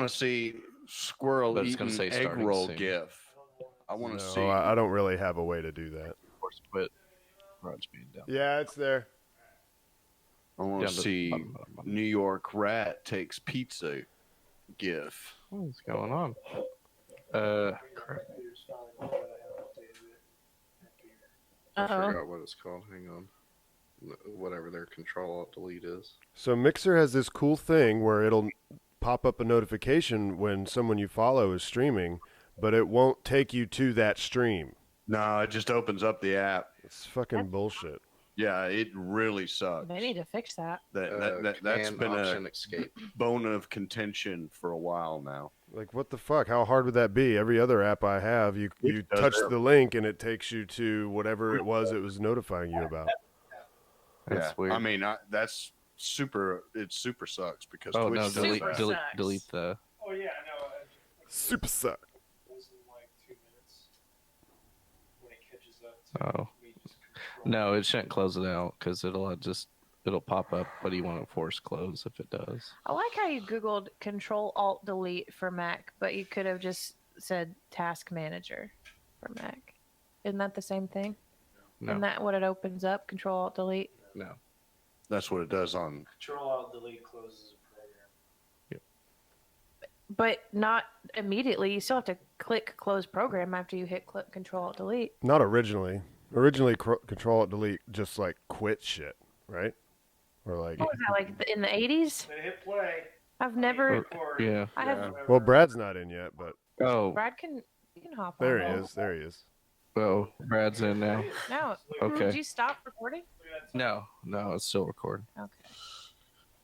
want to see squirrel But it's gonna eating say egg starting roll soon. gif. I want to see. No, I don't really have a way to do that. Force quit. Rod's being down. Yeah, it's there. I want Down to to the see bottom. New York rat takes pizza gif. What's going on? Crap. I forgot what it's called. Hang on. Whatever their Control-Alt-Delete is. So Mixer has this cool thing where it'll pop up a notification when someone you follow is streaming, but it won't take you to that stream. No, it just opens up the app. It's fucking bullshit. Yeah, it really sucks. They need to fix that. That's been option a escape. bone of contention for a while now. Like, what the fuck? How hard would that be? Every other app I have, you touch the link and it takes you to whatever it was notifying you about. That's weird. I mean, that's super. It super sucks because Oh Twitch no! does Delete, that. delete, delete the. Oh yeah, no. Super suck. Less than like 2 minutes when it catches up. Oh. No, it shouldn't close it out because it'll pop up, but you want to force close if it does. I like how you Googled Control-Alt-Delete for Mac, but you could have just said Task Manager for Mac. Isn't that the same thing? No. Isn't that what it opens up? Control-Alt-Delete? No. That's what it does on. Control-Alt-Delete closes a program. But not immediately. You still have to click Close Program after you hit Control-Alt-Delete. Not originally. Originally, Control-Alt-Delete just like quit shit, right? Or like. What was that, like in the 80s? Then hit play. I've never. Yeah. I have. Well, Brad's not in yet, but Oh, Brad can hop on. there he is. There he is. oh, Brad's in now. No. Okay. Did you stop recording? No, it's still recording. Okay.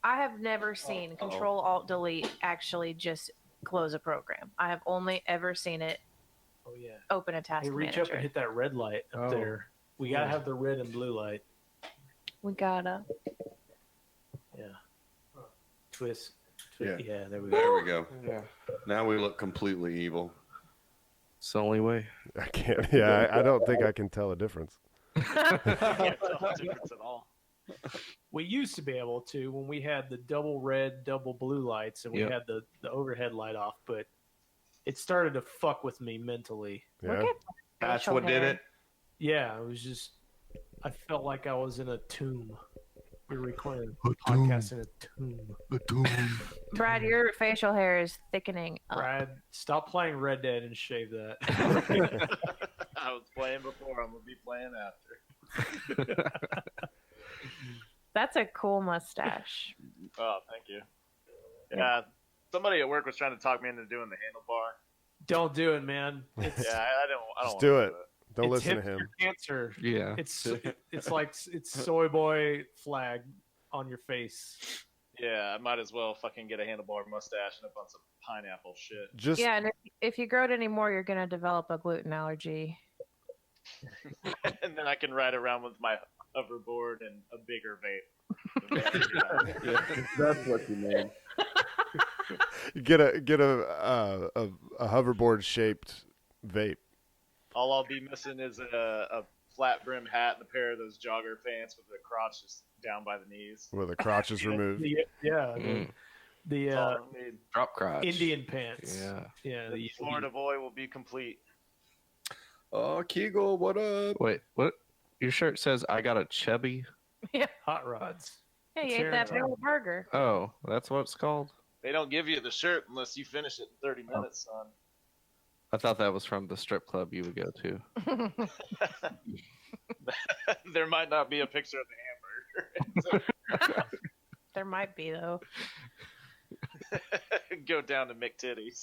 I have never seen Control-Alt-Delete actually just close a program. I have only ever seen it Oh yeah. open a task Hey, reach manager. up and hit that red light up Oh. there. We gotta have the red and blue light. We gotta. Yeah. Twist. Yeah. Yeah. There we go. There we go. Yeah. Now we look completely evil. It's the only way. I can't. Yeah, I don't think I can tell a difference. Can't tell the difference at all. We used to be able to when we had the double red, double blue lights, and we Yep. had the overhead light off. But it started to fuck with me mentally. Yeah. Look at That's facial what did hair. it. Yeah, it was just. I felt like I was in a tomb. We were recording a podcast in a tomb. Brad, your facial hair is thickening up. Brad, stop playing Red Dead and shave that. I was playing before. I'm gonna be playing after. That's a cool mustache. Oh, thank you. Yeah, somebody at work was trying to talk me into doing the handlebar. Don't do it, man. It's, Yeah, I don't. Just wanna do it. Don't it's listen hip to him. for cancer. Yeah. It's like it's soy boy flag on your face. Yeah, I might as well fucking get a handlebar mustache and a bunch of pineapple shit. Just Yeah, and if you grow it anymore, you're gonna develop a gluten allergy. And then I can ride around with my hoverboard and a bigger vape. That's what you mean. get a hoverboard shaped vape. All I'll be missing is a flat brim hat and a pair of those jogger pants with the crotch just down by the knees. Where the crotch is removed. The That's all I need. Drop crotch. Indian pants. Yeah. Yeah. The Florida boy will be complete. Oh, Kegel, what up? Wait, what? Your shirt says I got a chubby. Hot rods. Yeah, you ate that Sharon big burger. Oh, that's what it's called. They don't give you the shirt unless you finish it in 30 minutes, son. I thought that was from the strip club you would go to. There might not be a picture of the hamburger. There might be though. Go down to McTitties.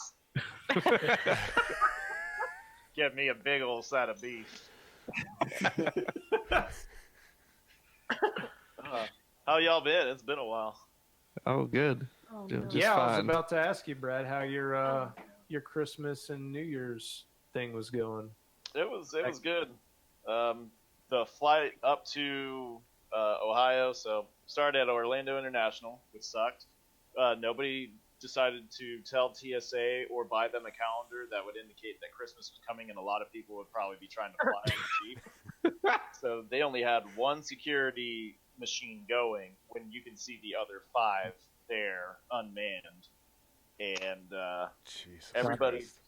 Get me a big old side of beef. How y'all been? It's been a while. Oh, good. Oh, Just no. Yeah, I was fine. about to ask you, Brad, how your Christmas and New Year's thing was going. It was good. The flight up to Ohio, so started at Orlando International, which sucked. Nobody decided to tell TSA or buy them a calendar that would indicate that Christmas was coming, and a lot of people would probably be trying to fly cheap. So they only had one security machine going when you can see the other 5 there unmanned. and Jesus everybody's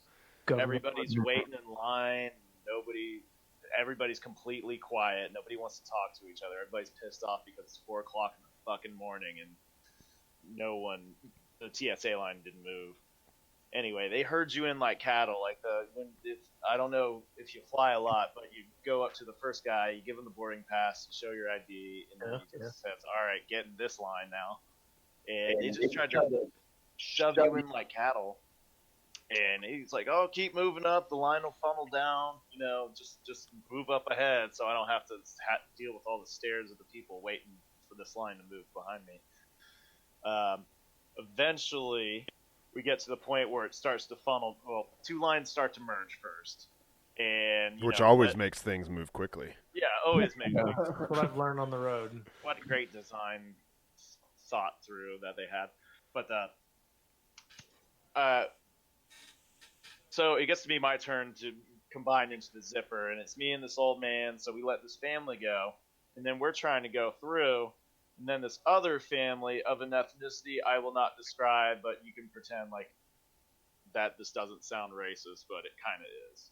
Christ. everybody's waiting in line. Everybody's completely quiet. Nobody wants to talk to each other. Everybody's pissed off because it's 4 o'clock in the fucking morning and the TSA line didn't move. Anyway, they herd you in like cattle. Like I don't know if you fly a lot, but you go up to the first guy, you give him the boarding pass, you show your ID, and then he just says, "All right, get in this line now." And they just tried to shove you in like cattle. And he's like, "Oh, keep moving up. The line will funnel down. Just move up ahead, so I don't have to deal with all the stares of the people waiting for this line to move behind me." Eventually, we get to the point where it starts to funnel. Well, 2 lines start to merge first, and Which always makes things move quickly. yeah, always makes things. That's what I've learned on the road. What a great design thought through that they had, but so it gets to be my turn to combine into the zipper, and it's me and this old man. So we let this family go, and then we're trying to go through, and then this other family of an ethnicity I will not describe, but you can pretend like that this doesn't sound racist, but it kind of is.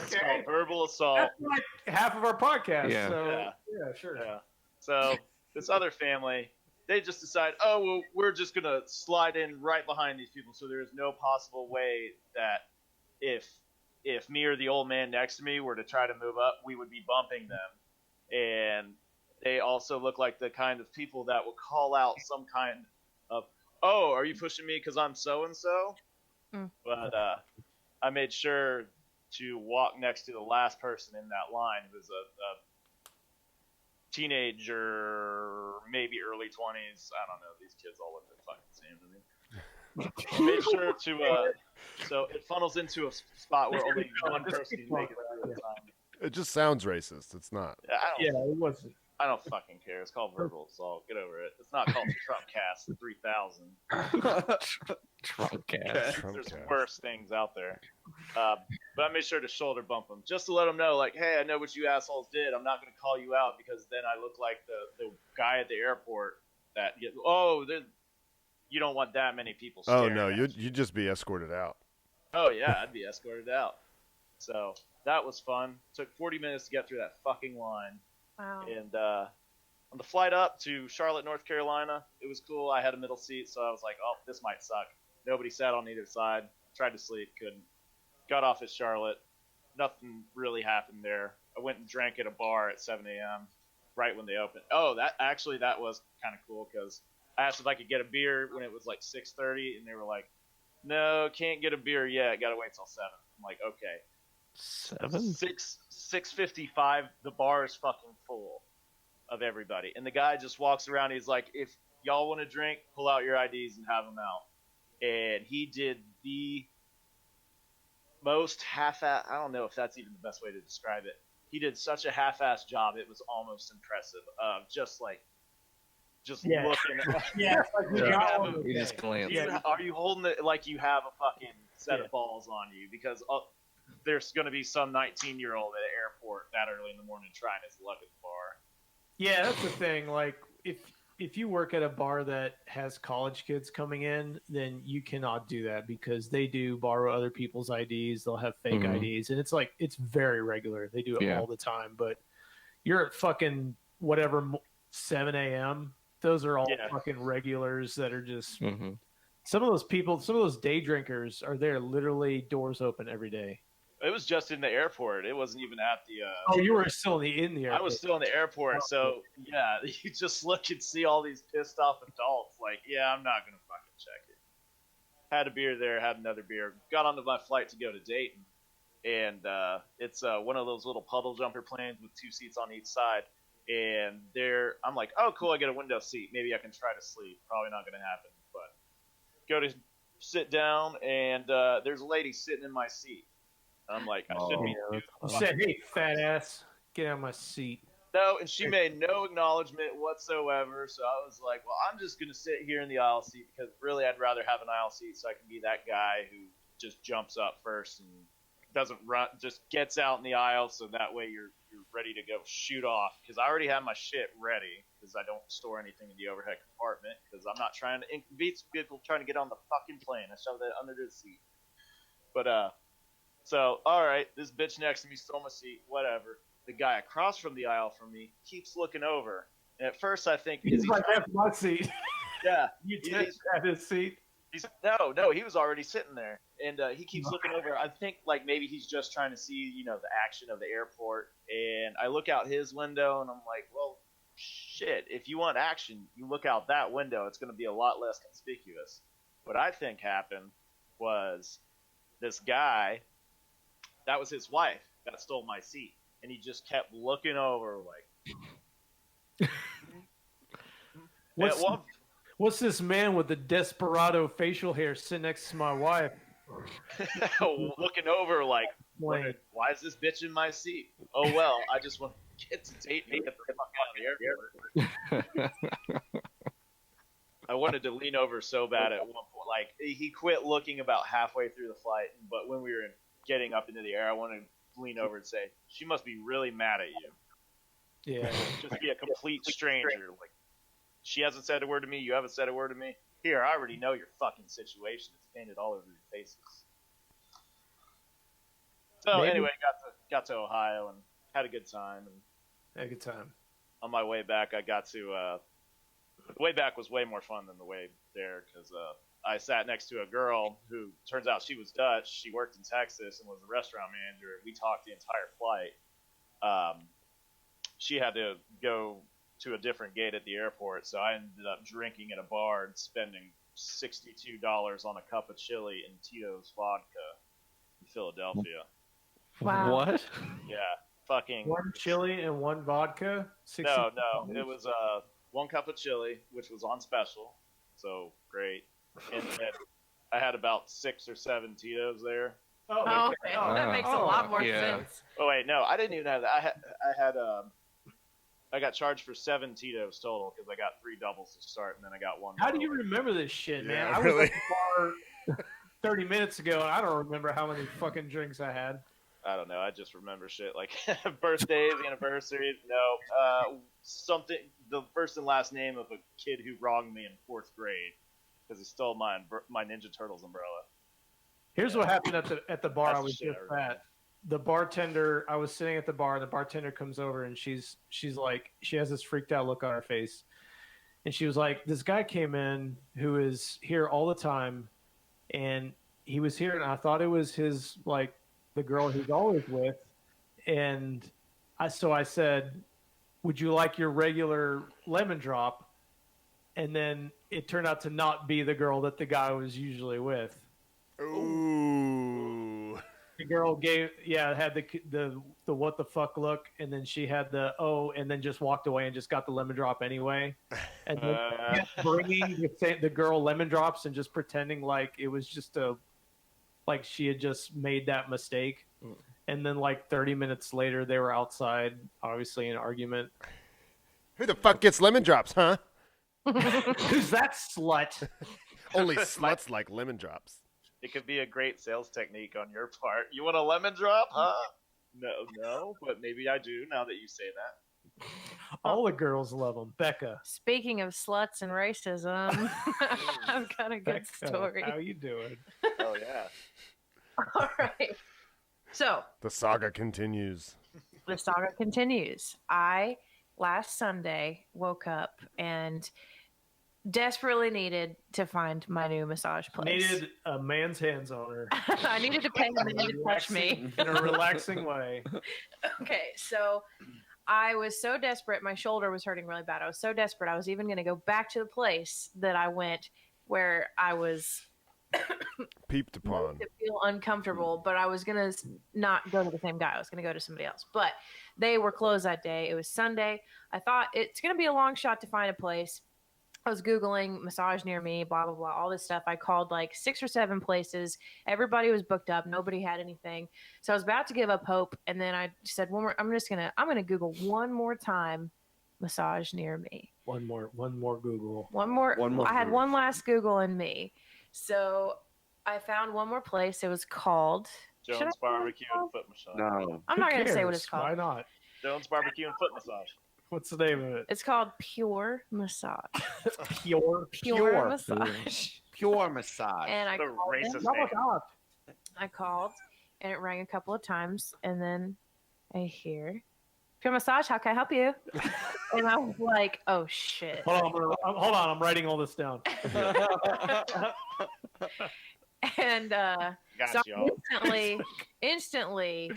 It's called verbal assault. That's like half of our podcast. Yeah. So, Yeah. yeah, sure. Yeah. So this other family, they just decide, oh, well, we're just going to slide in right behind these people. So there's no possible way that if me or the old man next to me were to try to move up, we would be bumping them. And they also look like the kind of people that will call out some kind of, "Oh, are you pushing me because I'm so-and-so?" Mm. But I made sure to walk next to the last person in that line, who was a teenager, maybe early 20s. I don't know. These kids all look the fucking same to me. I made sure to, so it funnels into a spot where only one person can make it through at a time. It just sounds racist. It's not. Yeah, it wasn't. I don't fucking care. It's called verbal assault. Get over it. It's not called Trumpcast 3000. Trunk There's ass. Trumpcast. worse things out there. But I made sure to shoulder bump them just to let them know, like, hey, I know what you assholes did. I'm not going to call you out because then I look like the guy at the airport that you don't want that many people Oh staring no, at you'd just be escorted out. Oh, yeah, I'd be escorted out. So that was fun. Took 40 minutes to get through that fucking line. Wow. And on the flight up to Charlotte, North Carolina, it was cool. I had a middle seat, so I was like, oh, this might suck. Nobody sat on either side. Tried to sleep, couldn't. Got off at Charlotte. Nothing really happened there. I went and drank at a bar at 7 a.m. right when they opened. Oh, that was kind of cool because I asked if I could get a beer when it was like 6:30, and they were like, no, can't get a beer yet. Got to wait till 7. I'm like, okay. 7? 6:55. The bar is fucking full of everybody, and the guy just walks around. He's like, "If y'all want to drink, pull out your IDs and have them out." And he did the most half-ass. I don't know if that's even the best way to describe it. He did such a half-ass job; it was almost impressive. Just Yeah. looking. Yeah, You just glance. Are you holding it like you have a fucking set of balls on you? Because there's going to be some 19-year-old at an airport that early in the morning trying his luck at the bar. Yeah, that's the thing. Like, if you work at a bar that has college kids coming in, then you cannot do that because they do borrow other people's IDs. They'll have fake IDs, and it's very regular. They do it all the time. But you're at fucking whatever 7 a.m. Those are all fucking regulars that are just. Some of those people, some of those day drinkers are there literally doors open every day. It was just in the airport. It wasn't even at the. Oh, you were still in the airport. I was still in the airport, so yeah, you just look and see all these pissed off adults. Like, yeah, I'm not gonna fucking check it. Had a beer there, had another beer. Got onto my flight to go to Dayton, and it's one of those little puddle jumper planes with 2 seats on each side. And I'm like, oh, cool, I get a window seat. Maybe I can try to sleep. Probably not gonna happen, but go to sit down, and there's a lady sitting in my seat. I'm like, I should be. You said, hey, fat ass, get out of my seat. No, and she made no acknowledgement whatsoever. So I was like, well, I'm just going to sit here in the aisle seat because really I'd rather have an aisle seat so I can be that guy who just jumps up first and doesn't run, just gets out in the aisle so that way you're ready to go shoot off because I already have my shit ready because I don't store anything in the overhead compartment because I'm not trying to inconvenience people trying to get on the fucking plane. I shove that under the seat. But so all right, this bitch next to me stole my seat. Whatever. The guy across from the aisle from me keeps looking over, and at first I think He's like, that's my seat. yeah, You just at his seat. He's no, he was already sitting there, and he keeps looking over. I think like maybe he's just trying to see, the action of the airport. And I look out his window, and I'm like, well, shit. If you want action, you look out that window. It's going to be a lot less conspicuous. What I think happened was this guy, that was his wife that stole my seat, and he just kept looking over like. What's this man with the desperado facial hair sitting next to my wife? Looking over like, why is this bitch in my seat? Oh well, I just want to get to date me, get the fuck out of the airport. I wanted to lean over so bad at one point. Like he quit looking about halfway through the flight, but when we were getting up into the air, I wanted to lean over and say, "She must be really mad at you." Yeah, just be a complete stranger. Like she hasn't said a word to me. You haven't said a word to me. Here, I already know your fucking situation. It's painted all over your faces. So anyway, got to Ohio and had a good time. And had a good time. On my way back, I got to. The way back was way more fun than the way there because I sat next to a girl who turns out she was Dutch. She worked in Texas and was a restaurant manager. We talked the entire flight. She had to go to a different gate at the airport, so I ended up drinking at a bar and spending $62 on a cup of chili and Tito's vodka in Philadelphia. Wow. What? Yeah, fucking one chili and one vodka. No, it was one cup of chili, which was on special, so great. And then I had about 6 or 7 Tito's there. Oh, okay. That makes a lot more sense. Oh wait, no, I didn't even have that. I got charged for 7 Tito's total because I got 3 doubles to start, and then I got 1. How do you remember this shit, man? Yeah, I really? was at the bar 30 minutes ago, and I don't remember how many fucking drinks I had. I don't know. I just remember shit like birthdays, anniversaries. No, something. The first and last name of a kid who wronged me in 4th grade because he stole my Ninja Turtles umbrella. Here's what happened at the bar. That's I was the shit just I remember. at. The bartender. I was sitting at the bar, and the bartender comes over, and she's like, she has this freaked out look on her face, and she was like, "This guy came in who is here all the time, and he was here, and I thought it was his like." The girl he's always with, and I said, "Would you like your regular lemon drop?" And then it turned out to not be the girl that the guy was usually with. Ooh. The girl had the what the fuck look, and then she had the and then just walked away and just got the lemon drop anyway, and then bringing the girl lemon drops and just pretending like it was just like she had just made that mistake. And then like 30 minutes later, they were outside, obviously in an argument. Who the fuck gets lemon drops, huh? Who's that slut? Only sluts like lemon drops. It could be a great sales technique on your part. You want a lemon drop, huh? No, but maybe I do now that you say that. All the girls love them. Bekah. Speaking of sluts and racism, I've got a good Bekah, story. how you doing? Oh yeah. All right. So The saga continues. the saga continues. I last Sunday woke up and desperately needed to find my new massage place. Needed a man's hands on her. I needed to pay a man to touch me. In a relaxing way. Okay, so I was so desperate. My shoulder was hurting really bad. I was so desperate. I was even going to go back to the place that I went where I was Peeped upon. to feel uncomfortable, but I was going to not go to the same guy. I was going to go to somebody else. But they were closed that day. It was Sunday. I thought it's going to be a long shot to find a place. I was Googling massage near me, blah, blah, blah, all this stuff. I called like 6 or 7 places. Everybody was booked up. Nobody had anything. So I was about to give up hope. And then I said, I'm going to Google one more time, massage near me. One more Google. One more I had one last Google in me. So I found one more place. It was called Jones Barbecue and Foot Massage. No. I'm not going to say what it's Why called. not? Jones Barbecue and Foot Massage. What's the name of it? It's called Pure Massage. Pure. Pure Massage. Pure massage. And I What a called racist them. Oh my name. god. I called, and it rang a couple of times, and then I hear, Pure Massage, how can I help you? And I was like, oh shit. Hold on, I'm writing all this down. And Got so y'all. instantly,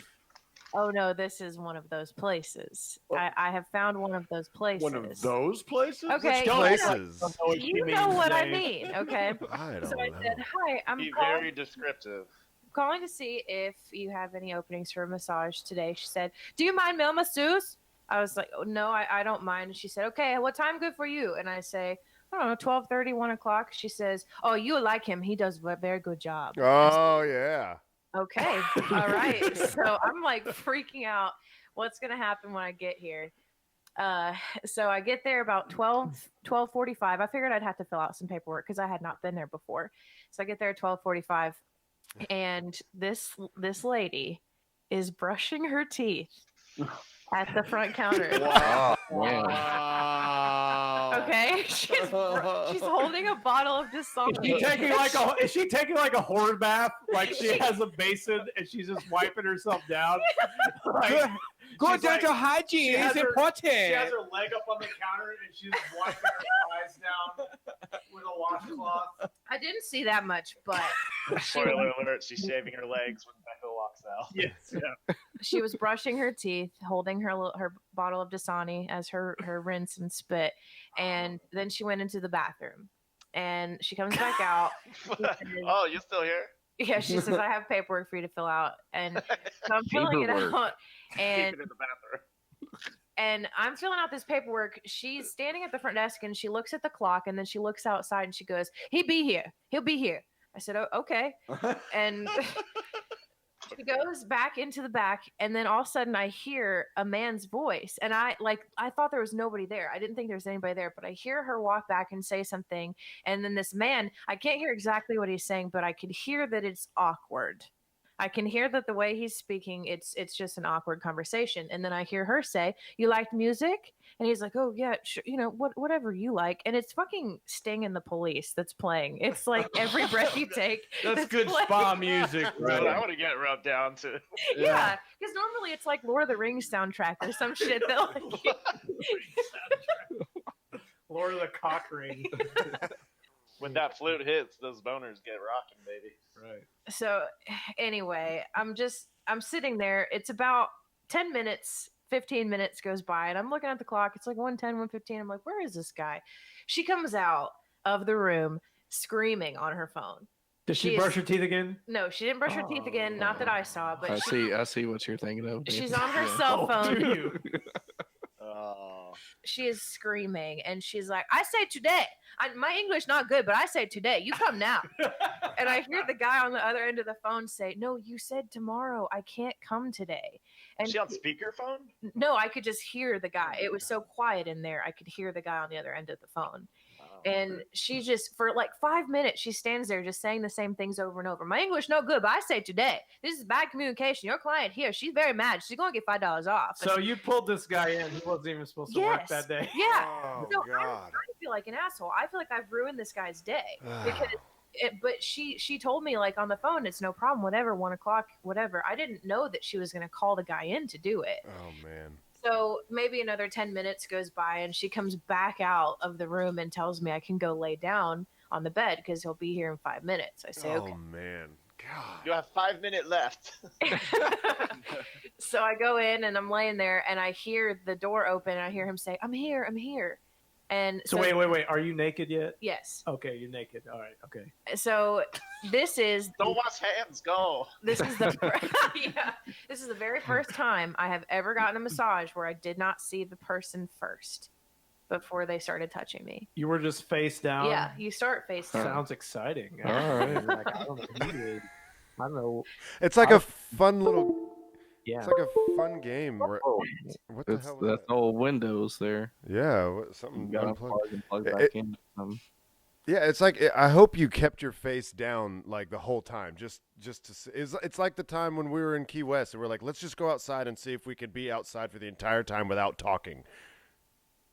oh no, this is one of those places. I have found one of those places. One of those places? Okay, Which you know- places? You know what I mean, okay? I don't So I know. said, hi, I'm Be calling, very descriptive. calling to see if you have any openings for a massage today. She said, do you mind male masseuse? I was like, oh, no, I don't mind. And she said, okay, what time good for you? And I say, I don't know, 12:30, 1 o'clock. She says, oh, you like him. He does a very good job. Oh yeah. Okay. All right. So I'm like freaking out. What's going to happen when I get here? So I get there about 12:45. I figured I'd have to fill out some paperwork because I had not been there before. So I get there at 12:45, and this lady is brushing her teeth at the front counter. Oh, man. Wow. Okay, she's holding a bottle of Dasani. Is she taking like a horror bath? Like she has a basin and she's just wiping herself down. Like, Good she's like- dental hygiene she has is her- important. She has her leg up on the counter and she's wiping her eyes down with a washcloth. I didn't see that much, but Spoiler alert, she's shaving her legs when Becca walks out. Yes, yeah. she was brushing her teeth, holding her bottle of Dasani as her rinse and spit, and then she went into the bathroom, and she comes back out. Oh, you still here? Yeah, she says, I have paperwork for you to fill out, and so I'm filling it Paperwork. out, Keep and it in the bathroom. and I'm filling out this paperwork. She's standing at the front desk, and she looks at the clock, and then she looks outside, and she goes, he'll be here. I said, oh, okay. And she goes back into the back, and then all of a sudden I hear a man's voice. And I thought there was nobody there. I didn't think there was anybody there, but I hear her walk back and say something. And then this man, I can't hear exactly what he's saying, but I could hear that it's awkward. I can hear that the way he's speaking, it's just an awkward conversation. And then I hear her say, you like music? And he's like, oh yeah, sure, whatever you like. And it's fucking Sting and the Police that's playing. It's like every breath you take. That's good playing. spa music, Right. right? I want to get rubbed down too. Yeah, because normally it's like Lord of the Rings soundtrack or some shit that like. Lord of the Cock Ring. When that flute hits, those boners get rocking, baby. Right. So anyway, I'm sitting there. It's about 10 minutes, 15 minutes goes by, and I'm looking at the clock. It's like 1:10, 1:15. I'm like, where is this guy? She comes out of the room screaming on her phone. Did she She brush is- her teeth again? No, she didn't brush her teeth again. Not that I saw, but I see what you're thinking of. she's Nathan. on her Yeah. cell Oh, phone. do you? Oh. She is screaming, and she's like, I say today. My English not good, but I say today. You come now. And I hear the guy on the other end of the phone say, no, you said tomorrow. I can't come today. And Is she on speakerphone? no, I could just hear the guy. It was so quiet in there. I could hear the guy on the other end of the phone. Oh. And she just, for like 5 minutes, she stands there just saying the same things over and over. My English no good, but I say today. This is bad communication. Your client here, she's very mad. She's going to get $5 off. So you pulled this guy in. He wasn't even supposed to work Yes. that day. Yeah. Oh So God. I feel like an asshole. I feel like I've ruined this guy's day because but she told me like on the phone, it's no problem, whatever, 1 o'clock, whatever. I didn't know that she was going to call the guy in to do it. Oh man. So maybe another 10 minutes goes by, and she comes back out of the room and tells me I can go lay down on the bed because he'll be here in 5 minutes. I say, Oh okay. man. God. You have 5 minutes left. So I go in and I'm laying there, and I hear the door open, and I hear him say, I'm here. And So wait. Are you naked yet? Yes. Okay, you're naked. All right. Okay. So this is Don't wash hands. Go. this is the this is the very first time I have ever gotten a massage where I did not see the person first before they started touching me. You were just face down. Yeah, you start face down. Sounds exciting. All right. Like, I don't know. It's like a fun little. Yeah. It's like a fun game. Where, what the It's hell? Was that's that? all Windows there. Yeah. What, You something gotta unplugged. unplug and plug It- back in. Yeah, it's like I hope you kept your face down like the whole time, just to. It's like the time when we were in Key West and we're like, let's just go outside and see if we could be outside for the entire time without talking.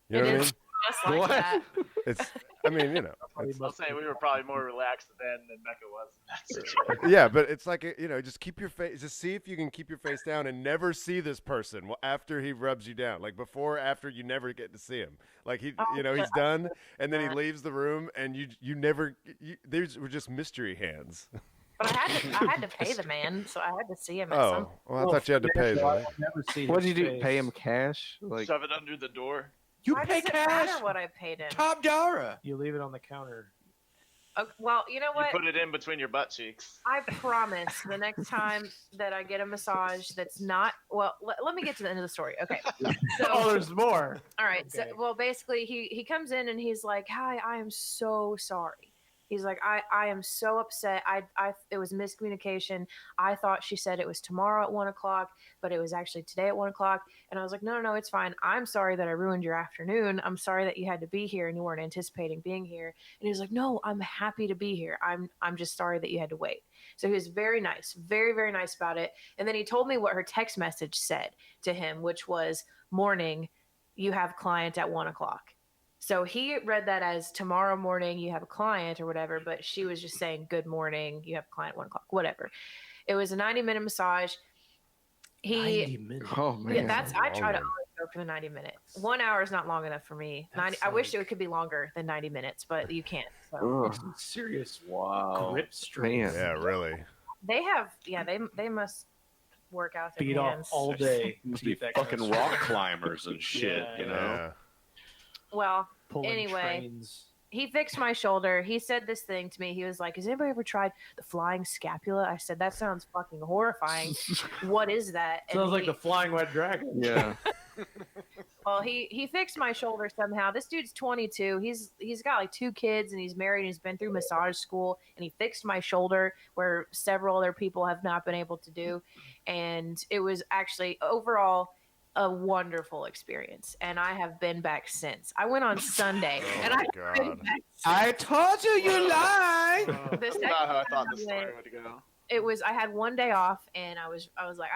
You know what I mean? Just like What? that. It's, I mean, I'll say we were probably more relaxed then than Becca was in that situation. yeah, but it's like, just keep your face, just see if you can keep your face down and never see this person after he rubs you down. Like before, after, you never get to see him. Like he's done, and then he leaves the room, and you never, these were just mystery hands. But I had to pay the man, so I had to see him at some. Oh, well, I thought you had to pay Well, that. I've never seen What his did you do? face. Pay him cash? Like, Shove it under the door. You Why pay does it cash, matter what I paid him? top dollar. You leave it on the counter. Well, you know You what? put it in between your butt cheeks. I promise the next time that I get a massage that's not well. Let me get to the end of the story. Okay. So, Oh, there's more. all right. Okay. So, well, basically, he comes in and he's like, "Hi, I am so sorry." He's like, I am so upset. It was miscommunication. I thought she said it was tomorrow at 1:00, but it was actually today at 1:00. And I was like, no, it's fine. I'm sorry that I ruined your afternoon. I'm sorry that you had to be here and you weren't anticipating being here. And he was like, no, I'm happy to be here. I'm just sorry that you had to wait. So he was very nice, very, very nice about it. And then he told me what her text message said to him, which was, morning, you have client at 1:00. So he read that as tomorrow morning you have a client or whatever, but she was just saying good morning, you have a client at 1:00, whatever. It was a 90-minute massage. 90 minutes. oh man. Yeah, I try to Long always go for the 90 minutes. 1 hour is not long enough for me. I wish it could be longer than 90 minutes, but you can't. So. Ugh, Some serious Wow. grip strength. man. Yeah, really. They have, they must work out their Beat off hands. all day. Must be Keep that kind fucking of rock strength. climbers and shit, Yeah, you know? Yeah. Well, Pulling Anyway. trains. he fixed my shoulder. He said this thing to me. He was like, has anybody ever tried the flying scapula? I said, that sounds fucking horrifying. What is that? And Sounds like he- the flying white dragon. Yeah. Well, he fixed my shoulder somehow. This dude's 22. He's got like 2 kids and he's married and he's been through massage school, and he fixed my shoulder where several other people have not been able to do. And it was actually overall a wonderful experience. And I have been back since. I went on Sunday and Oh, I've been God. back I told you lied. Oh, the That's second not how I time thought the went, story would go. it was, I had one day off and I was like,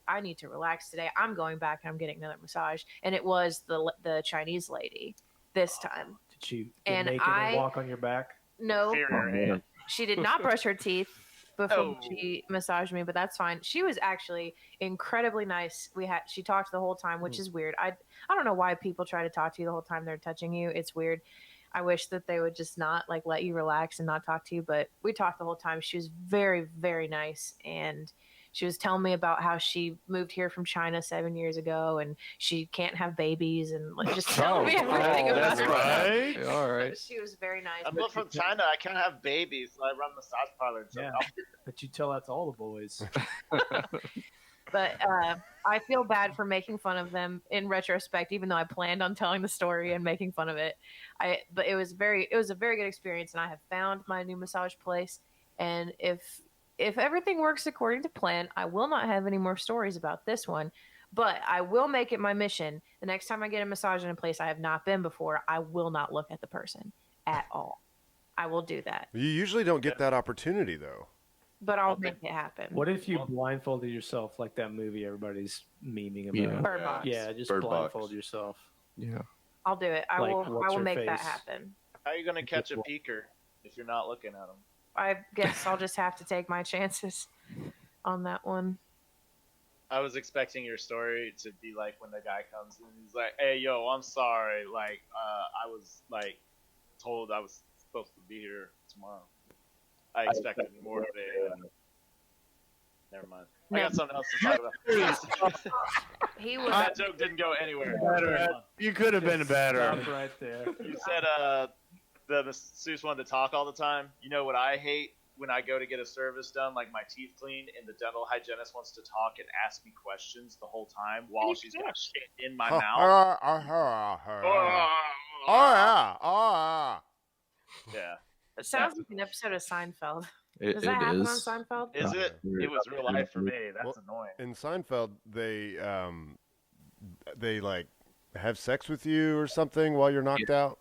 I need to relax today. I'm going back and I'm getting another massage. And it was the Chinese lady this time. Did you get And naked and walk on your back? No, Infuriating. she did not brush her teeth before Oh. she massaged me, but that's fine. She was actually incredibly nice. She talked the whole time, which is weird. I don't know why people try to talk to you the whole time they're touching you. It's weird. I wish that they would just not like let you relax and not talk to you, but we talked the whole time. She was very, very nice, and she was telling me about how she moved here from China 7 years ago and she can't have babies, and like just telling me everything about that's her. right. All right. She was very nice. I'm not from China. I can't have babies, so I run massage parlors. So Yeah. But you tell that to all the boys. But I feel bad for making fun of them in retrospect, even though I planned on telling the story and making fun of it. But it was a very good experience, and I have found my new massage place. And if everything works according to plan, I will not have any more stories about this one. But I will make it my mission the next time I get a massage in a place I have not been before. I will not look at the person at all. I will do that, You usually don't get that opportunity, though. but I'll make it happen. What if you blindfolded yourself like that movie everybody's memeing about? Yeah. Bird Box. Yeah, just Bird blindfold Box. yourself. Yeah. I'll do it. I Like, will what's her make that face? happen. how are you gonna catch a peeker if you're not looking at them? I guess I'll just have to take my chances on that one. I was expecting your story to be like when the guy comes in, he's like, "Hey, yo, I'm sorry. Like, I was like told I was supposed to be here tomorrow. I expected more of a." Never mind. I got something else to talk about. He was That joke didn't go anywhere. You could have been better. Stop right there. You said the masseuse wanted to talk all the time. You know what I hate? When I go to get a service done, like my teeth cleaned, and the dental hygienist wants to talk and ask me questions the whole time while she's got shit in my mouth. Yeah. It sounds like an episode of Seinfeld. It, Does that it happen is. on Seinfeld? Is it? It was real life for me. That's annoying. In Seinfeld, they like have sex with you or something while you're knocked out,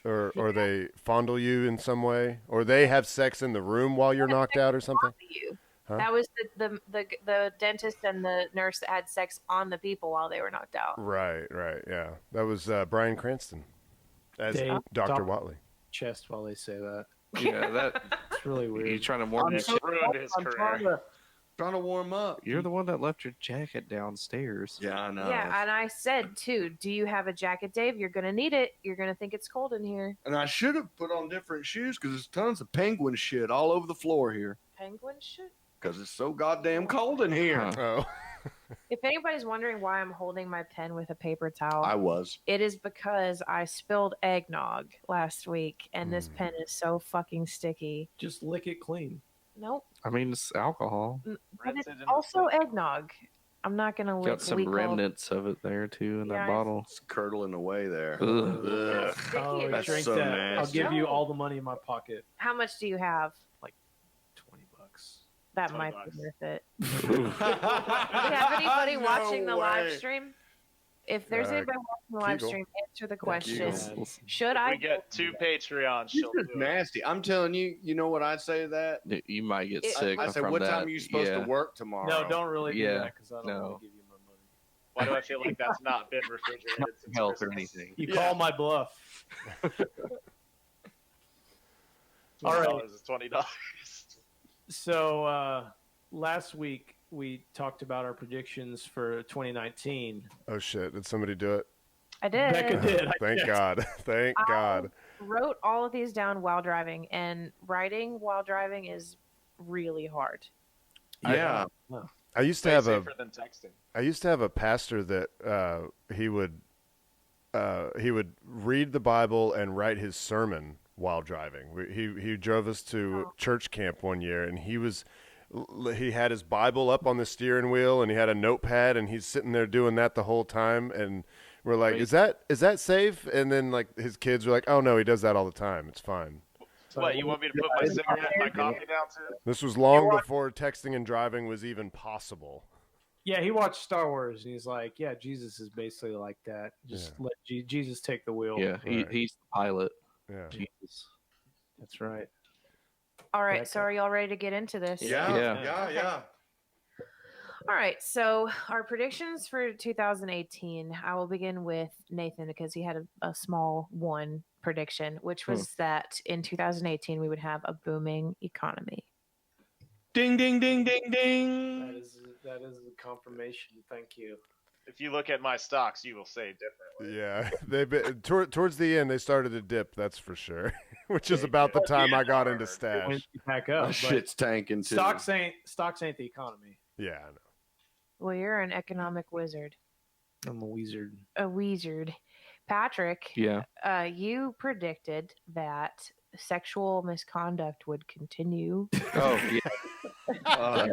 or they fondle you in some way, or they have sex in the room while you're knocked out or something. You. Huh? That was the dentist and the nurse that had sex on the people while they were knocked out. Right. Yeah. That was Bryan Cranston as They Dr. talk Watley. chest while they say that. Yeah, that It's really you weird. trying to warm It your ruined his career. Trying to warm up. You're the one that left your jacket downstairs. Yeah, I know. Yeah, and I said too, do you have a jacket, Dave? You're gonna need it. You're gonna think it's cold in here. And I should have put on different shoes because there's tons of penguin shit all over the floor here. Penguin shit. Because it's so goddamn cold in here. Huh. Oh. If anybody's wondering why I'm holding my pen with a paper towel, I was. it is because I spilled eggnog last week, and this pen is so fucking sticky. Just lick it clean. Nope. I mean, it's alcohol. But Rinse it's it in the also sink. eggnog. I'm not gonna lick Got some weak old- remnants of it there too in Yeah, that bottle. It's curdling away there. Ugh. Ugh. Sticky Oh, it That's is. drink so that. I'll nasty. give you No. all the money in my pocket. How much do you have? $20. That 20 might bucks. be worth it. Do we have anybody No watching the live way. stream? If there's anybody watching the live Kegel. stream, answer the question. Kegel. Should If I we get 2 Patreons, This she'll is do it. nasty. I'm telling you, you know what I say to that? You might get It- sick I say, from what that. time are you supposed yeah. to work tomorrow? No, don't really do Yeah, that because I don't no. want to give you my money. Why do I feel like that's not been refrigerated since Health or Christmas? anything. You Yeah. call my bluff. All right. $20 is $20. So last week we talked about our predictions for 2019. Oh shit! Did somebody do it? I did. Becca did. Thank God. Thank God. Wrote all of these down while driving, and writing while driving is really hard. Yeah. I used to Way have a safer than texting. I used to have a pastor that he would read the Bible and write his sermon while driving. He drove us to church camp one year, and he had his Bible up on the steering wheel, and he had a notepad, and he's sitting there doing that the whole time. And we're like, is that safe? And then like his kids were like, oh no, he does that all the time. It's fine. What, you want me to put my cigarette and my coffee down too? This was long before texting and driving was even possible. Yeah, he watched Star Wars and he's like, yeah, Jesus is basically like that. Just let Jesus take the wheel. Yeah, Right. he's the pilot. Yeah. Jesus. That's right. All right, Becca. so are y'all ready to get into this? Yeah. All right, so our predictions for 2018. I will begin with Nathan because he had a small one prediction, which was that in 2018 we would have a booming economy. Ding, ding, ding, ding, That ding. is a confirmation. Thank you. If you look at my stocks, you will say differently. Yeah, they've been towards the end. They started to dip, that's for sure. Which is about the time I got into When stash. you pack up, That but shit's tanking too. stocks ain't the economy. Yeah, I know. Well, you're an economic wizard, I'm a wizard. a wizard. Patrick, Yeah. you predicted that sexual misconduct would continue. Oh, yeah.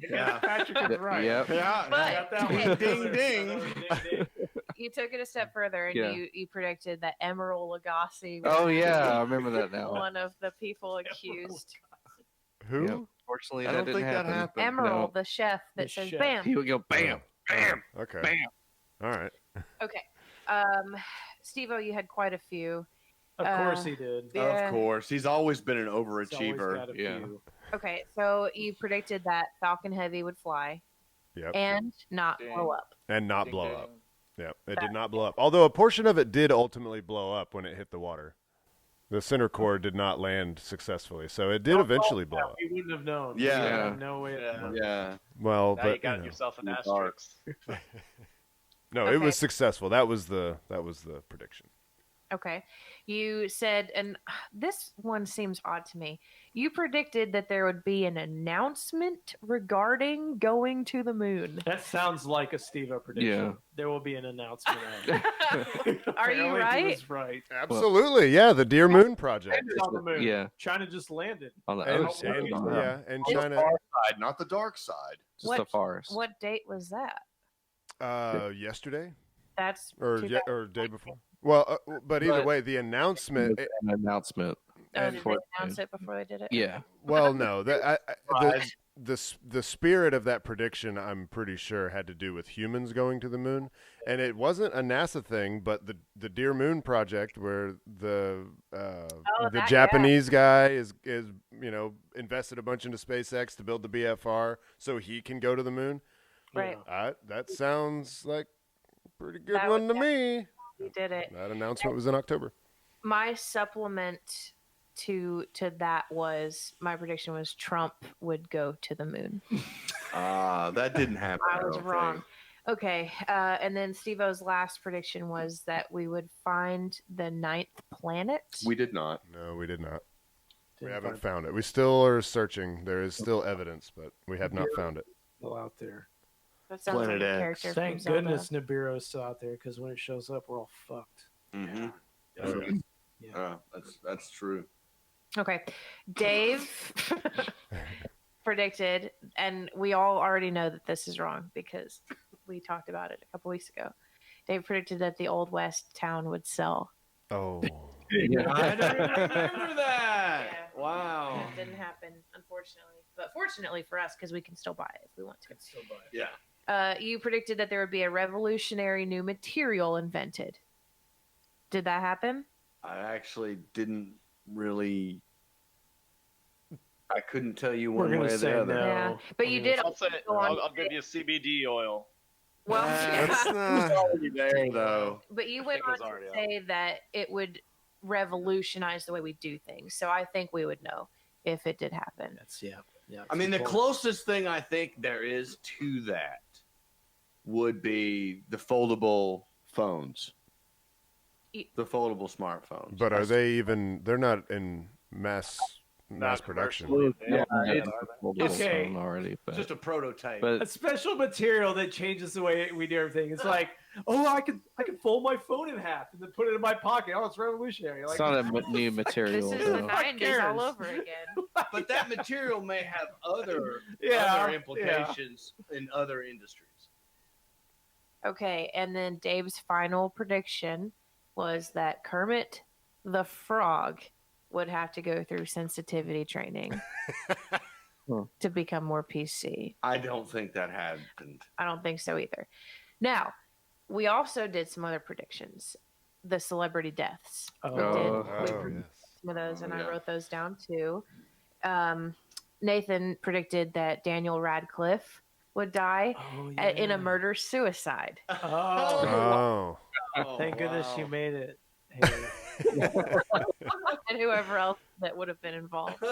Yeah. Patrick is right. Yep. Yeah. But- Got that one. Ding, ding. You took it a step further, and Yeah. you predicted that Emerald Lagasse Oh, was yeah. I remember that now. one of the people accused. Who? Yep. Fortunately, I that don't didn't think that happen. happened. Emerald, the chef that The says chef. "bam." He would go bam, bam, Okay. bam. All right. Okay, Steve-O, you had quite a few. Of course he did. Yeah. Of course. He's always been an He's always overachiever. got a Yeah. few. Okay, so you predicted that Falcon Heavy would fly Yep. and not Ding. blow up. And not Ding, blow ding. up. Yep. It did not blow up. Although a portion of it did ultimately blow up when it hit the water. The center core did not land successfully, so it did eventually blow up. We wouldn't have known. Yeah. We would have no way. Yeah. Yeah. Well, Now but you got you know. yourself an in the asterisk. No, it Okay. was successful. That was the prediction. Okay, you said, and this one seems odd to me. You predicted that there would be an announcement regarding going to the moon. That sounds like a Steve-O prediction. Yeah. There will be an announcement. Of it. Are you Apparently he right? was right. Absolutely. Yeah, the Deer Moon Project. Landed on the moon. Yeah. China just landed. On the And, other side. and- Yeah. yeah, and On the China far side, not the dark side. Just What- the forest. What date was that? yesterday That's or 2000 or day before. Well, but either But- way, the announcement. An announcement. Oh, did they for- announce it before they did it? Yeah. Well, no, the spirit of that prediction, I'm pretty sure, had to do with humans going to the moon, and it wasn't a NASA thing, but the Dear Moon project, where the Japanese guy is invested a bunch into SpaceX to build the BFR so he can go to the moon. Right. That sounds like a pretty good That one to was- me. We did it. That announcement was in October. My supplement to that was my prediction was Trump would go to the moon. That didn't happen. I was don't wrong. think. Okay, and then Steve-O's last prediction was that we would find the 9th planet. We did not. No, we did not. We Didn't haven't find found it. We still are searching. There is still evidence, but we have not found it. people out there. That sounds Planet like a X. character Thank from Zelda. goodness Nibiru's still out there, because when it shows up, we're all fucked. Mm-hmm. Yeah. That's true. Okay, Dave predicted, and we all already know that this is wrong because we talked about it a couple weeks ago. Dave predicted that the Old West town would sell. Oh. I don't remember that. Yeah. Wow. That didn't happen, unfortunately. But fortunately for us, because we can still buy it if we want to. Still buy it. Yeah. You predicted that there would be a revolutionary new material invented. Did that happen? I actually didn't really. I couldn't tell you We're one gonna way or say the other. no. Yeah. But you did. I'll say go on I'll give you CBD oil. Well, That's It's not. already there, though. but you I went think it on was to already say that it would revolutionize the way we do things. So I think we would know if it did happen. That's yeah. I mean, the good point. closest thing I think there is to that would be the foldable phones, the foldable smartphones. But are they even? They're not in mass Not production. commercially Yeah, available, it's are they? Okay. phone already, It's but, just a prototype? a but special material that changes the way we do everything. It's like, oh, I can fold my phone in half and then put it in my pocket. Oh, it's revolutionary. it's Like, not a new This material. is the though. 90s all over again. But that material may have other Yeah, implications in other industries. Okay, and then Dave's final prediction was that Kermit the Frog would have to go through sensitivity training to become more PC. I don't think that happened. I don't think so either. Now, we also did some other predictions. The celebrity deaths. oh, We Oh, predicted yes. some of those, and Oh, I yeah. wrote those down too. Nathan predicted that Daniel Radcliffe would die oh, in a yeah. murder suicide. Oh, Oh. thank goodness wow. you made it. Hey. And whoever else that would have been involved.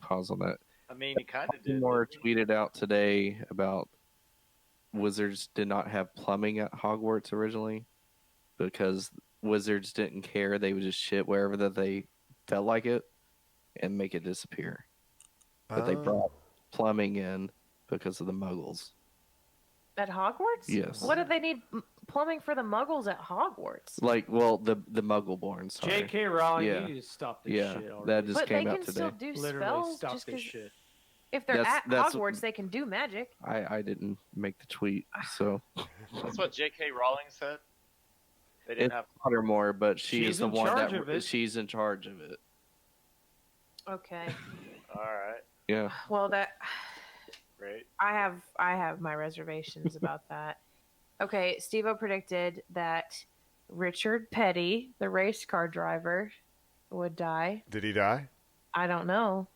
Pause on that. I mean, he kind of did. More tweeted out today about wizards did not have plumbing at Hogwarts originally because wizards didn't care. They would just shit wherever that they felt like it and make it disappear. But they brought plumbing in because of the muggles. At Hogwarts? Yes. What do they need plumbing for the muggles at Hogwarts? Like, well, the muggle-born, sorry. J.K. Rowling, Yeah. you need to stop this Yeah, shit already. that just But they came out can today. still do Literally spells stop just this 'cause shit. if they're That's- at that's- Hogwarts, they can do magic. I didn't make the tweet, so That's what J.K. Rowling said. They didn't it's have. Pottermore, but she She's is the in one charge that of it. she's in charge of it. Okay. All right, Yeah. Well, that great. I have my reservations about that. Okay, Steve-O predicted that Richard Petty, the race car driver, would die. Did he die? I don't know.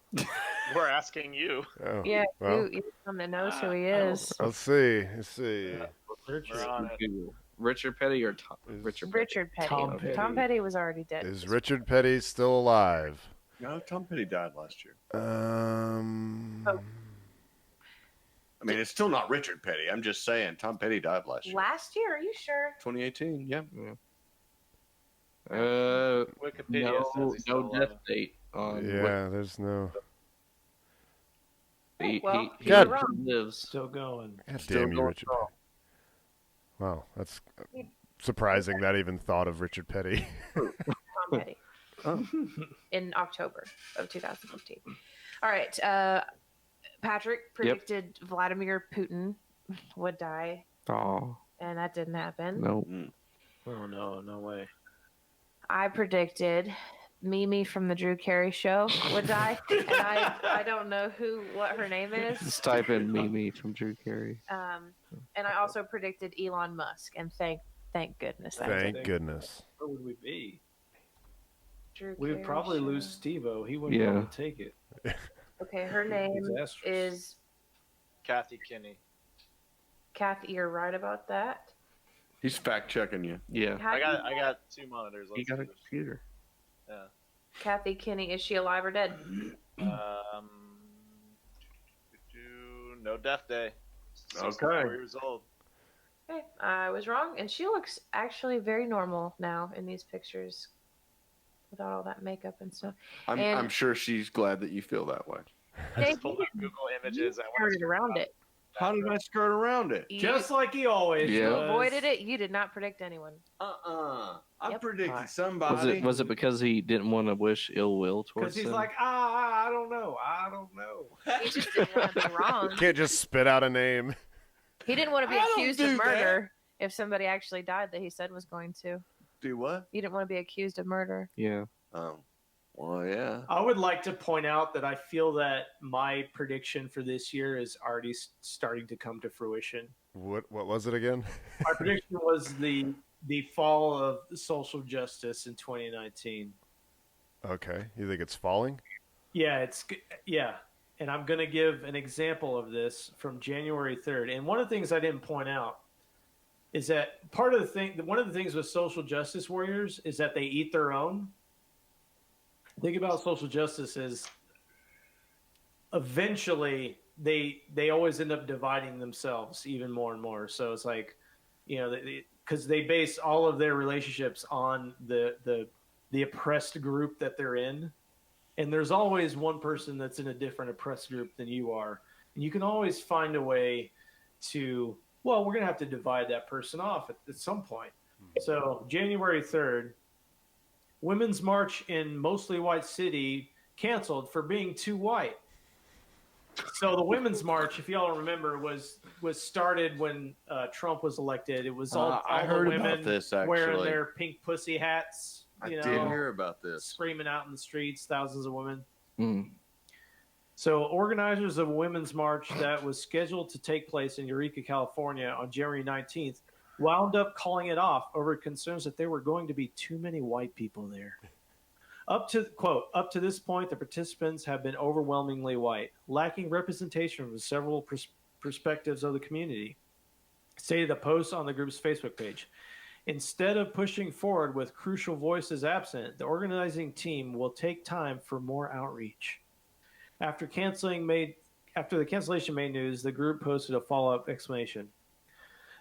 We're asking you. Oh. Yeah, Well, you someone that knows who he I don't is. let's see. Let's see. We're on it. Richard Petty or Tom? Is- Richard Petty. Richard Petty. Tom Petty. Tom Petty was already dead. Is Richard Petty still alive? No, Tom Petty died last year. Oh. I mean, it's still not Richard Petty. I'm just saying, Tom Petty died last year. Last year? Are you sure? 2018. Yeah. Wikipedia No, says he's still no alive. death date on. Yeah, there's no. He, Well, he God. lives. Still going. God Still damn you, going Richard. strong. Wow, that's surprising. That even thought of Richard Petty. Tom Petty. Oh. In October of 2015. All right. Patrick predicted Vladimir Putin would die, Oh and that didn't happen. no! Oh no, no way. I predicted Mimi from the Drew Carey show would die, and I don't know what her name is. Just type in Mimi from Drew Carey. And I also predicted Elon Musk, and thank goodness that Thank didn't. goodness. Where would we be? Drew We would Carey probably show. lose Steve-O. He wouldn't Yeah. want to take it. Okay, her name Disastrous. is Kathy Kinney. Kathy. You're right about that. He's fact checking you. Yeah. How I do got you- I got 2 monitors. He Let's got do a this. computer. Yeah. Kathy Kinney, is she alive or dead? No death day. Okay. 64 years old. Okay, I was wrong, and she looks actually very normal now in these pictures, without all that makeup and stuff. And- I'm sure she's glad that you feel that way. I Jay, just pulled up Google you images. I skirted around it. How did I skirt around it? Just like he always Yeah. You does. avoided it. You did not predict anyone. I Yep. predicted somebody. Was it because he didn't want to wish ill will towards Because he's him? like, I don't know. I don't know. He just didn't want to be wrong. Can't just spit out a name. He didn't want to be I don't accused do of that. murder if somebody actually died that he said was going to. Do what? He didn't want to be accused of murder. Yeah. Oh, well, yeah. I would like to point out that I feel that my prediction for this year is already starting to come to fruition. What was it again? My prediction was the fall of social justice in 2019. Okay. You think it's falling? Yeah, and I'm going to give an example of this from January 3rd. And one of the things I didn't point out is that one of the things with social justice warriors is that they eat their own. The thing about social justice is eventually they always end up dividing themselves even more and more. So it's like, because they base all of their relationships on the oppressed group that they're in. And there's always one person that's in a different oppressed group than you are. And you can always find a way to, we're going to have to divide that person off at some point. So January 3rd, Women's March in mostly white city canceled for being too white. So the Women's March, if y'all remember, was started when Trump was elected. It was all I the heard women about this, actually. wearing their pink pussy hats. I did hear about this. Screaming out in the streets, thousands of women. Mm. So organizers of a women's march that was scheduled to take place in Eureka, California on January 19th wound up calling it off over concerns that there were going to be too many white people there. Up to this point, the participants have been overwhelmingly white, lacking representation from several perspectives of the community, stated a post on the group's Facebook page. Instead of pushing forward with crucial voices absent, the organizing team will take time for more outreach. After the cancellation made news, the group posted a follow-up explanation.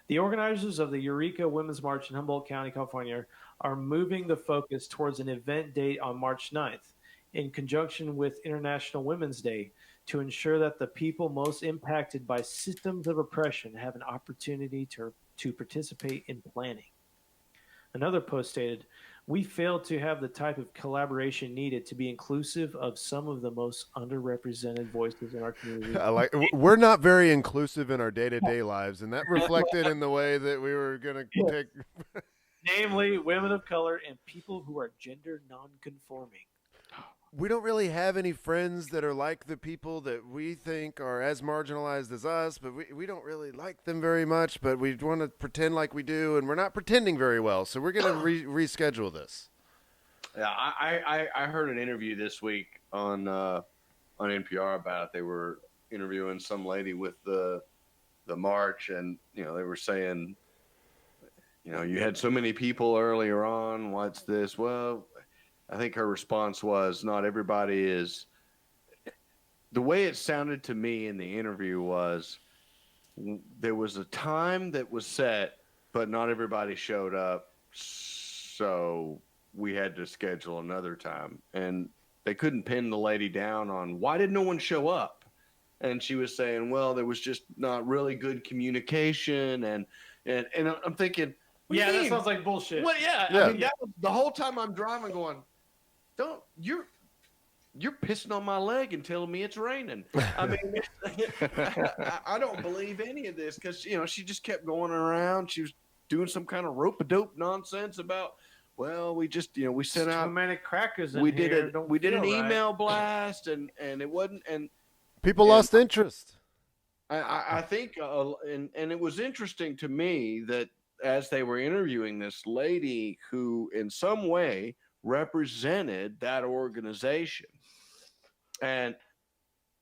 The organizers of the Eureka Women's March in Humboldt County, California, are moving the focus towards an event date on March 9th, in conjunction with International Women's Day, to ensure that the people most impacted by systems of oppression have an opportunity to participate in planning. Another post stated, "We failed to have the type of collaboration needed to be inclusive of some of the most underrepresented voices in our community." We're not very inclusive in our day-to-day lives, and that reflected in the way that we were going to take. Namely, women of color and people who are gender non-conforming. We don't really have any friends that are like the people that we think are as marginalized as us, but we don't really like them very much, but we want to pretend like we do, and we're not pretending very well, so we're going to reschedule this. Yeah, I heard an interview this week on NPR about it. They were interviewing some lady with the march, and they were saying, you had so many people earlier on. What's this? Well, I think her response was, not everybody is. The way it sounded to me in the interview was there was a time that was set, but not everybody showed up. So we had to schedule another time. And they couldn't pin the lady down on why did no one show up? And she was saying, well, there was just not really good communication. And I'm thinking, Yeah, that sounds like bullshit. well, yeah. I mean, that was, the whole time I'm driving going, you're pissing on my leg and telling me it's raining. I mean, I don't believe any of this because, she just kept going around. She was doing some kind of rope-a-dope nonsense about well, we just, we sent Too out, many crackers in we here. did Don't we did an feel right. email blast, and it wasn't, and People And- lost interest. I think, and it was interesting to me that as they were interviewing this lady who, in some way, represented that organization, and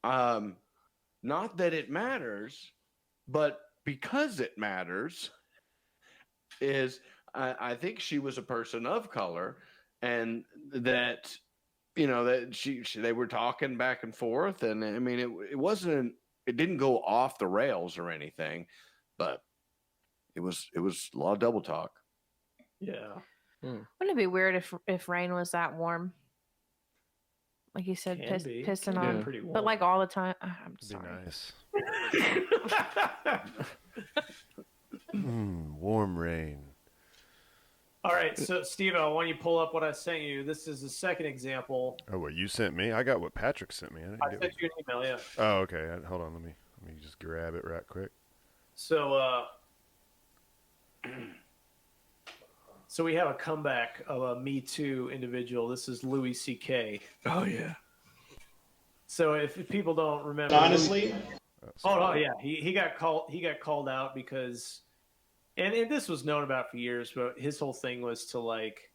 not that it matters, but because it matters, is I think she was a person of color, and that that she they were talking back and forth, and I mean it didn't go off the rails or anything, but it was a lot of double talk. Yeah. Wouldn't it be weird if rain was that warm? Like you said, Can be. pissing Can be on, pretty warm. but like all the time. I'm It'd be sorry. nice. Warm rain. All right, so Steve, why don't you pull up what I sent you? This is the second example. Oh, what you sent me? I got what Patrick sent me. I sent you an email, yeah. Oh, okay. Hold on. Let me just grab it right quick. So, so we have a comeback of a Me Too individual. This is Louis C.K. Oh yeah. So if people don't remember, Honestly, yeah, he got called out because, and this was known about for years, but his whole thing was to like,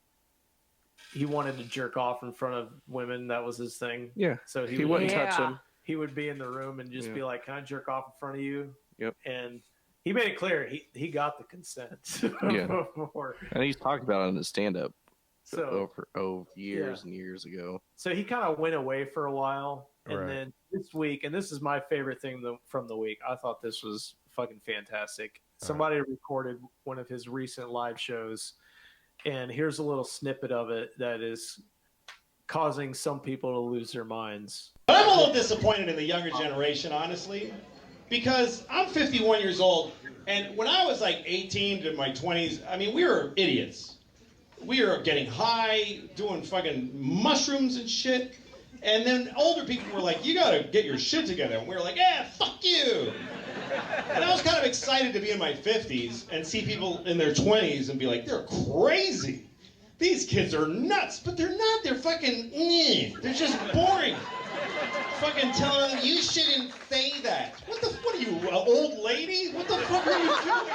he wanted to jerk off in front of women. That was his thing. Yeah. So He wouldn't touch them. He would be in the room and just be like, "Can I jerk off in front of you?" Yep. And he made it clear he got the consent. Yeah. before. And he's talked about it in the stand-up So years and years ago. So he kind of went away for a while, and Right. then this week, and this is my favorite thing from the week. I thought this was fucking fantastic. Somebody recorded one of his recent live shows, and here's a little snippet of it that is causing some people to lose their minds. but I'm a little disappointed in the younger generation, honestly, because I'm 51 years old, and when I was like 18 to my 20s, I mean, we were idiots. We were getting high, doing fucking mushrooms and shit, and then older people were like, "You gotta get your shit together," and we were like, "Yeah, fuck you." And I was kind of excited to be in my 50s and see people in their 20s and be like, "They're crazy. These kids are nuts," but they're not. They're fucking, they're just boring. Fucking telling them, "You shouldn't say that." What are you, an old lady? What the fuck are you doing?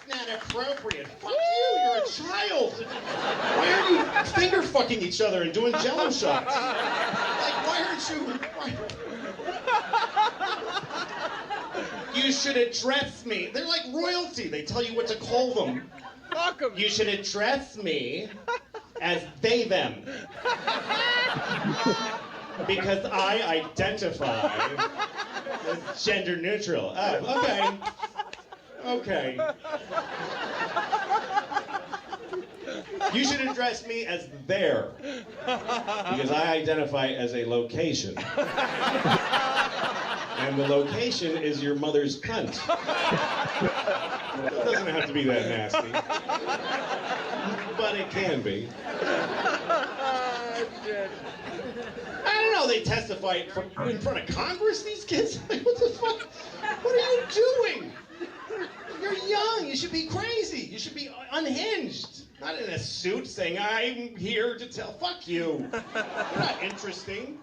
That's not appropriate. Fuck you, you're a child. Why are you finger fucking each other and doing jello shots? Like, why aren't you... You should address me. They're like royalty. They tell you what to call them. Fuck 'em. You should address me as they, them. Because I identify as gender neutral. Oh, okay. Okay. You should address me as there. Because I identify as a location. And the location is your mother's cunt. It doesn't have to be that nasty. But it can be. I don't know, they testify in front of Congress, these kids? Like, what the fuck? What are you doing? You're young, you should be crazy. You should be unhinged. Not in a suit saying, "I'm here to tell." Fuck you. You're not interesting.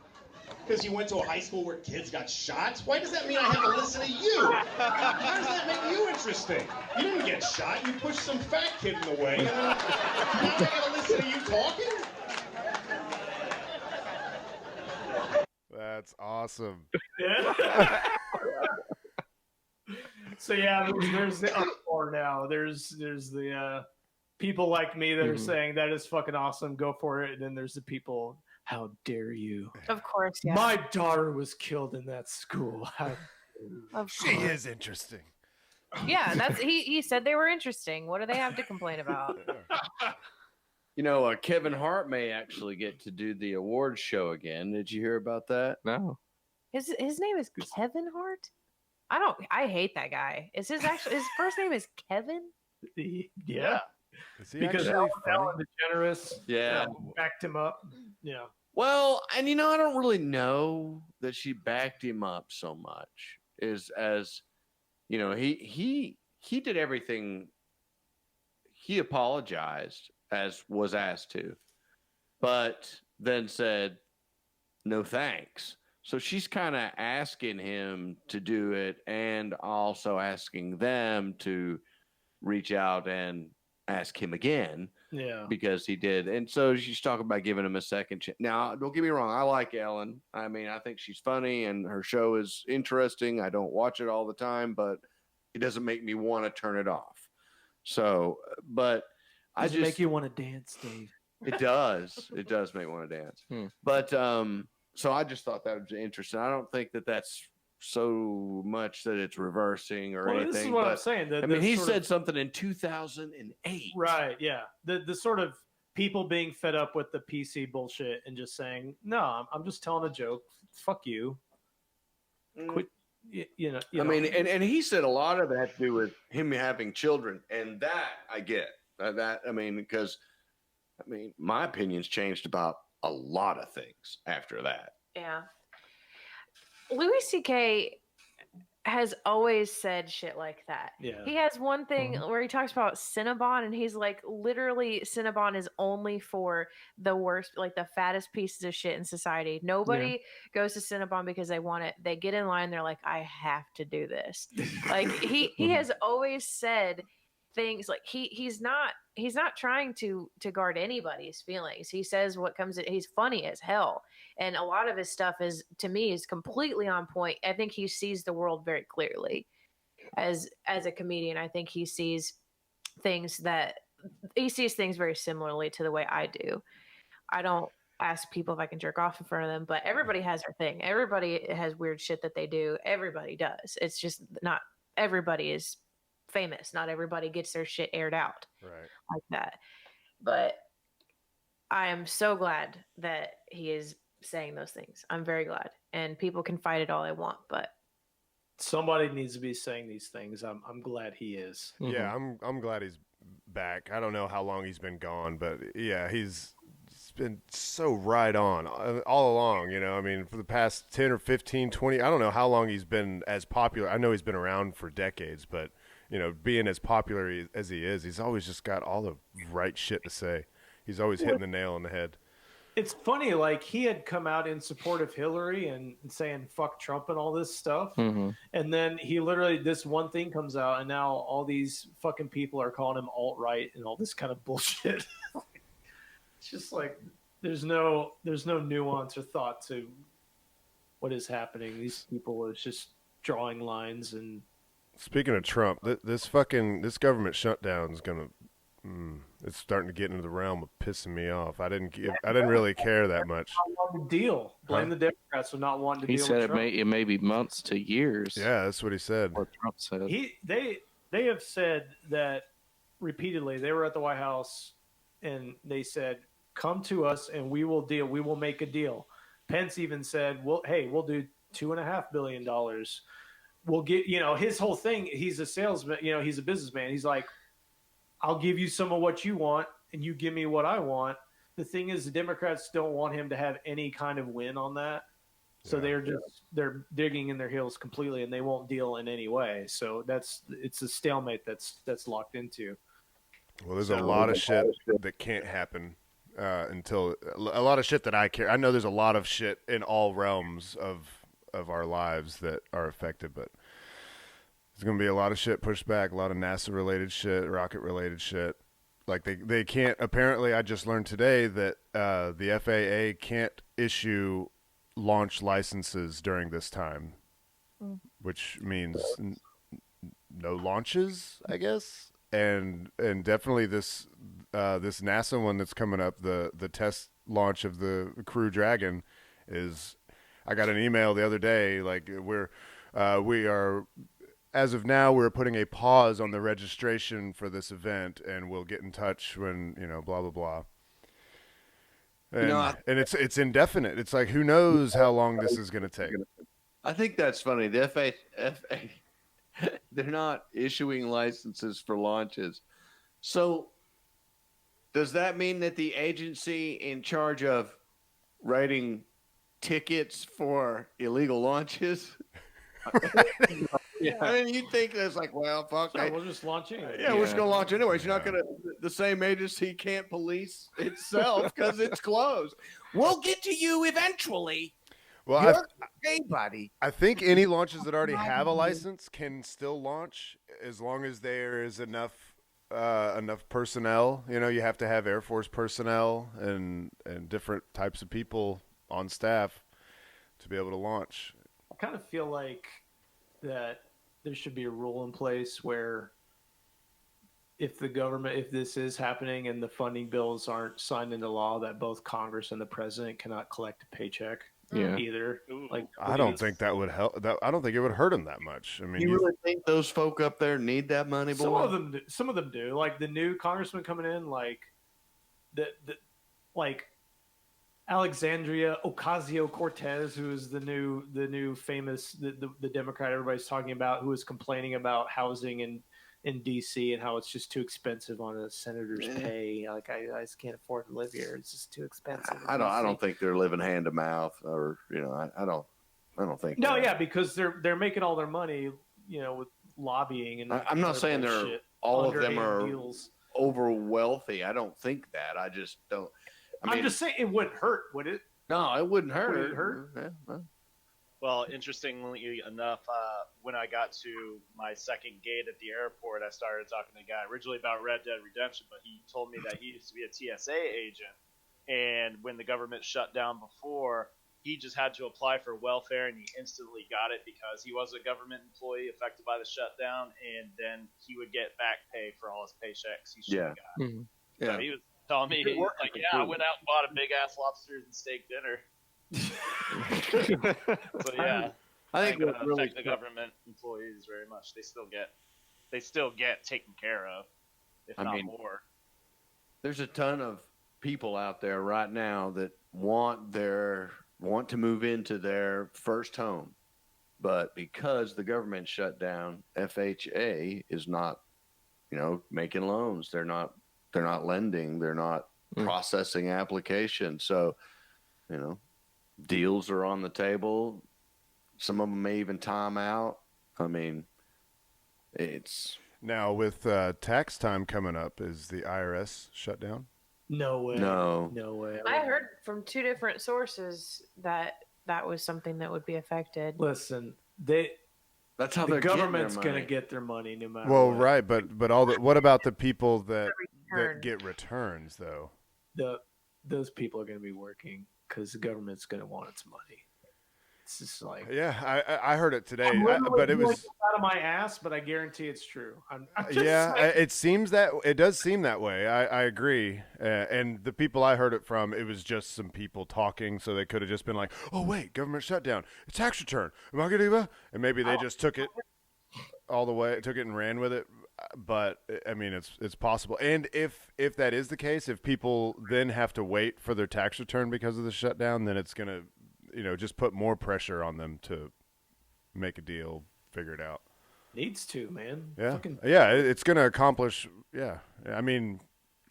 Because you went to a high school where kids got shot? Why does that mean I have to listen to you? How does that make you interesting? You didn't get shot. You pushed some fat kid in the way. And now I gotta listen to you talking? That's awesome. So yeah, there's the uproar now. There's the people like me that are saying that is fucking awesome, go for it. And then there's the people, how dare you? Of course, yeah. My daughter was killed in that school. Of She course. is interesting. Yeah, that's he said they were interesting. What do they have to complain about? Kevin Hart may actually get to do the awards show again. Did you hear about that? No. His name is Kevin Hart? I hate that guy. Is his first name is Kevin? Yeah. Is he Because actually funny? Ellen DeGeneres Yeah. backed him up. Yeah. Well, and I don't really know that she backed him up so much. He did everything. he apologized as was asked to, but then said no thanks. So she's kind of asking him to do it and also asking them to reach out and ask him again Yeah. because he did. And so she's talking about giving him a second chance. Now, don't get me wrong. I like Ellen. I mean, I think she's funny and her show is interesting. I don't watch it all the time, but it doesn't make me want to turn it off. So, but Does I it just make you want to dance, Dave? it does. It does make me want to dance. But so I just thought that was interesting. I don't think that that's so much that it's reversing or anything. This is what but, I'm saying. I mean, he said something in 2008. Right, yeah. The sort of people being fed up with the PC bullshit and just saying, no, I'm just telling a joke. Fuck you. Quit. You know. I mean, and he said a lot of that had to do with him having children. And that I get. That I mean, because, I mean, my opinion's changed about a lot of things after that. Yeah. Louis C.K. has always said shit like that. Yeah. He has one thing where he talks about Cinnabon, and he's like, literally, Cinnabon is only for the worst, like the fattest pieces of shit in society. Nobody goes to Cinnabon because they want it. They get in line, they're like, I have to do this. Like he has always said things like he's not trying to guard anybody's feelings. He says what comes. He's funny as hell, and a lot of his stuff is, to me, is completely on point. I think he sees the world very clearly as a comedian. I think he sees things very similarly to the way I do. I don't ask people if I can jerk off in front of them, but everybody has their thing. Everybody has weird shit that they do. Everybody does. It's just not everybody is famous. Not everybody gets their shit aired out like that. But I am so glad that he is saying those things. I'm very glad. And people can fight it all they want, but somebody needs to be saying these things. I'm glad he is. Yeah, I'm glad he's back. I don't know how long he's been gone, but yeah, he's been so right on all along, you know. I mean, for the past 10 or 15, 20, I don't know how long he's been as popular. I know he's been around for decades, but you know, being as popular as he is, he's always just got all the right shit to say. He's always hitting the nail on the head. It's funny, like he had come out in support of Hillary and saying fuck Trump and all this stuff. And then he literally, this one thing comes out and now all these fucking people are calling him alt-right and all this kind of bullshit. It's just like, there's no nuance or thought to what is happening. These people are just drawing lines. And speaking of Trump, this government shutdown is gonna. It's starting to get into the realm of pissing me off. I didn't really care that much. Deal. Blame the Democrats for not wanting to deal with Trump. He said it may be months to years. Yeah, that's what he said. What Trump said. They have said that repeatedly. They were at the White House and they said, "Come to us and we will deal. We will make a deal." Pence even said, "We'll do $2.5 billion. We'll get." You know, his whole thing. He's a salesman. You know, he's a businessman. He's like, I'll give you some of what you want and you give me what I want. The thing is, the Democrats don't want him to have any kind of win on that. So they're digging in their heels completely and they won't deal in any way. So it's a stalemate that's locked into. Well, there's a lot of shit that can't happen until a lot of shit that I care. I know there's a lot of shit in all realms of our lives that are affected, but there's going to be a lot of shit pushed back, a lot of NASA-related shit, rocket-related shit. Like, they can't – apparently, I just learned today that the FAA can't issue launch licenses during this time, which means no launches, I guess. And definitely this NASA one that's coming up, the test launch of the Crew Dragon is – I got an email the other day, like, we are – as of now, we're putting a pause on the registration for this event, and we'll get in touch when, you know, blah, blah, blah. And it's indefinite. It's like, who knows how long this is going to take. I think that's funny. The FAA, they're not issuing licenses for launches. So does that mean that the agency in charge of writing tickets for illegal launches I mean, you'd think that's like, well, fuck. So we'll just launch anyway. Yeah, we're just gonna launch anyways. You're not gonna. The same agency can't police itself because it's closed. We'll get to you eventually. Well, You're okay, buddy. I think any launches that already have a license can still launch as long as there is enough personnel. You know, you have to have Air Force personnel and different types of people on staff to be able to launch. I kind of feel like that there should be a rule in place where if this is happening and the funding bills aren't signed into law, that both Congress and the president cannot collect a paycheck either. Ooh. Like, I don't think that would help. I don't think it would hurt them that much. I mean, You really think those folk up there need that money, boy? some of them do. Like the new congressman coming in, like like Alexandria Ocasio-Cortez, who is the new famous the Democrat everybody's talking about, who is complaining about housing in DC and how it's just too expensive on a senator's pay. Like I just can't afford to live here. It's just too expensive. I don't think they're living hand to mouth, or I don't think. No, yeah, because they're making all their money, with lobbying and. I'm not saying they're all of them are deals. over wealthy. I don't think that. I just don't. I'm just saying it wouldn't hurt, would it? No, it wouldn't hurt. Would it hurt? Yeah, well. Well, interestingly enough, when I got to my second gate at the airport, I started talking to a guy originally about Red Dead Redemption, but he told me that he used to be a TSA agent, and when the government shut down before, he just had to apply for welfare, and he instantly got it because he was a government employee affected by the shutdown, and then he would get back pay for all his paychecks he should have got. Mm-hmm. So he was telling me, he's like, I went out and bought a big-ass lobsters and steak dinner. So yeah, I think it really affect the government employees very much. They still get taken care of, if not more. There's a ton of people out there right now that want to move into their first home, but because the government shut down, FHA is not, making loans. They're not lending. They're not processing applications. So, deals are on the table. Some of them may even time out. I mean, it's now with tax time coming up. Is the IRS shut down? No way. No way. I heard from two different sources that was something that would be affected. Listen, that's how the they're government's going to get their money no matter. Well, what. right, but what about the people that get returns though? Those people are going to be working because the government's going to want its money. It's just like I heard it today, but it was out of my ass. But I guarantee it's true. it does seem that way. I agree. And the people I heard it from, it was just some people talking, so they could have just been like, "Oh wait, government shutdown, it's tax return." And maybe they just took it all the way, took it and ran with it. But I mean, it's possible. And if that is the case, if people then have to wait for their tax return because of the shutdown, then it's gonna just put more pressure on them to make a deal, figure it out. Needs to, man. Yeah. It's going to accomplish. Yeah. I mean,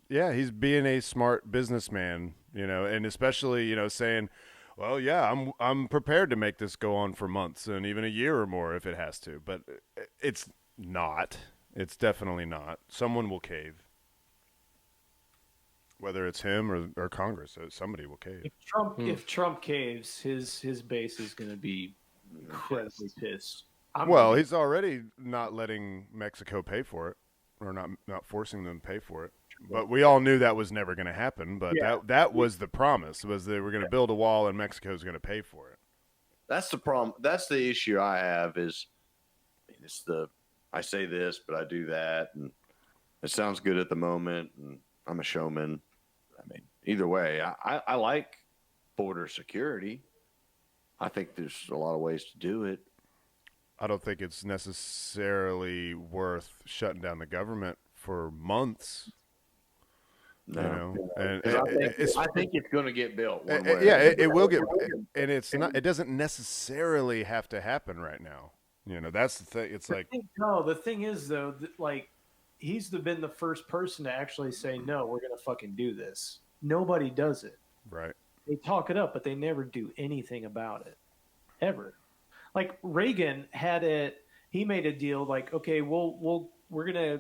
yeah, he's being a smart businessman, and especially, saying, well, yeah, I'm prepared to make this go on for months and even a year or more if it has to, but it's not. It's definitely not. Someone will cave. Whether it's him or Congress, somebody will cave. If Trump caves, his base is going to be incredibly pissed. He's already not letting Mexico pay for it, or not forcing them to pay for it. But we all knew that was never going to happen. But that was the promise: was they were going to build a wall and Mexico's going to pay for it. That's the problem. That's the issue I have. I say this, but I do that, and it sounds good at the moment, and I'm a showman. I mean, either way, I like border security. I think there's a lot of ways to do it. I don't think it's necessarily worth shutting down the government for months. No. And I think it's going to get built. One way. Yeah, it will get, and it's not. It doesn't necessarily have to happen right now. That's the thing. It's like the thing is though, he's been the first person to actually say, no, we're going to fucking do this. Nobody does it. Right. They talk it up, but they never do anything about it. Ever. Like Reagan had it. he made a deal like, okay, we're gonna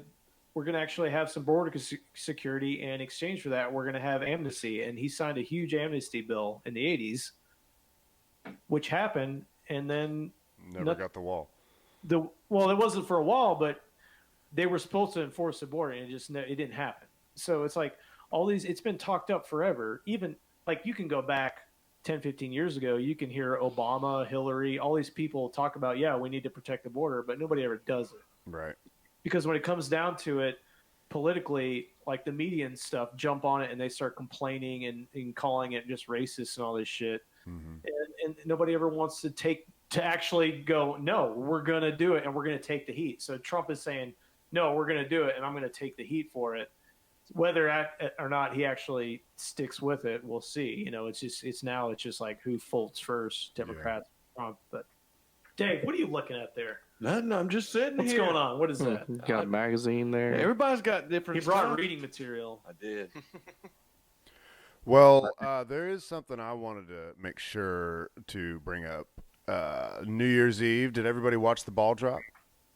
actually have some border security, and in exchange for that, we're gonna have amnesty. And he signed a huge amnesty bill in the '80s, which happened, and then Never got the wall. it wasn't for a wall, but they were supposed to enforce the border, and it didn't happen. So it's like all these, it's been talked up forever. Even like you can go back 10, 15 years ago, you can hear Obama, Hillary, all these people talk about, yeah, we need to protect the border, but nobody ever does it. Right. Because when it comes down to it, politically, like the media and stuff jump on it and they start complaining and calling it just racist and all this shit. Mm-hmm. And nobody ever wants to actually go, no, we're going to do it and we're going to take the heat. So Trump is saying, no, we're going to do it and I'm going to take the heat for it. Whether or not he actually sticks with it, we'll see. It's just like who folds first, Democrats, Trump. But Dave, what are you looking at there? Nothing. I'm just sitting What's here. going on? What is that? Got a magazine there. Everybody's got different. He brought stuff. reading material. I did. Well, there is something I wanted to make sure to bring up. New Year's Eve, did everybody watch the ball drop?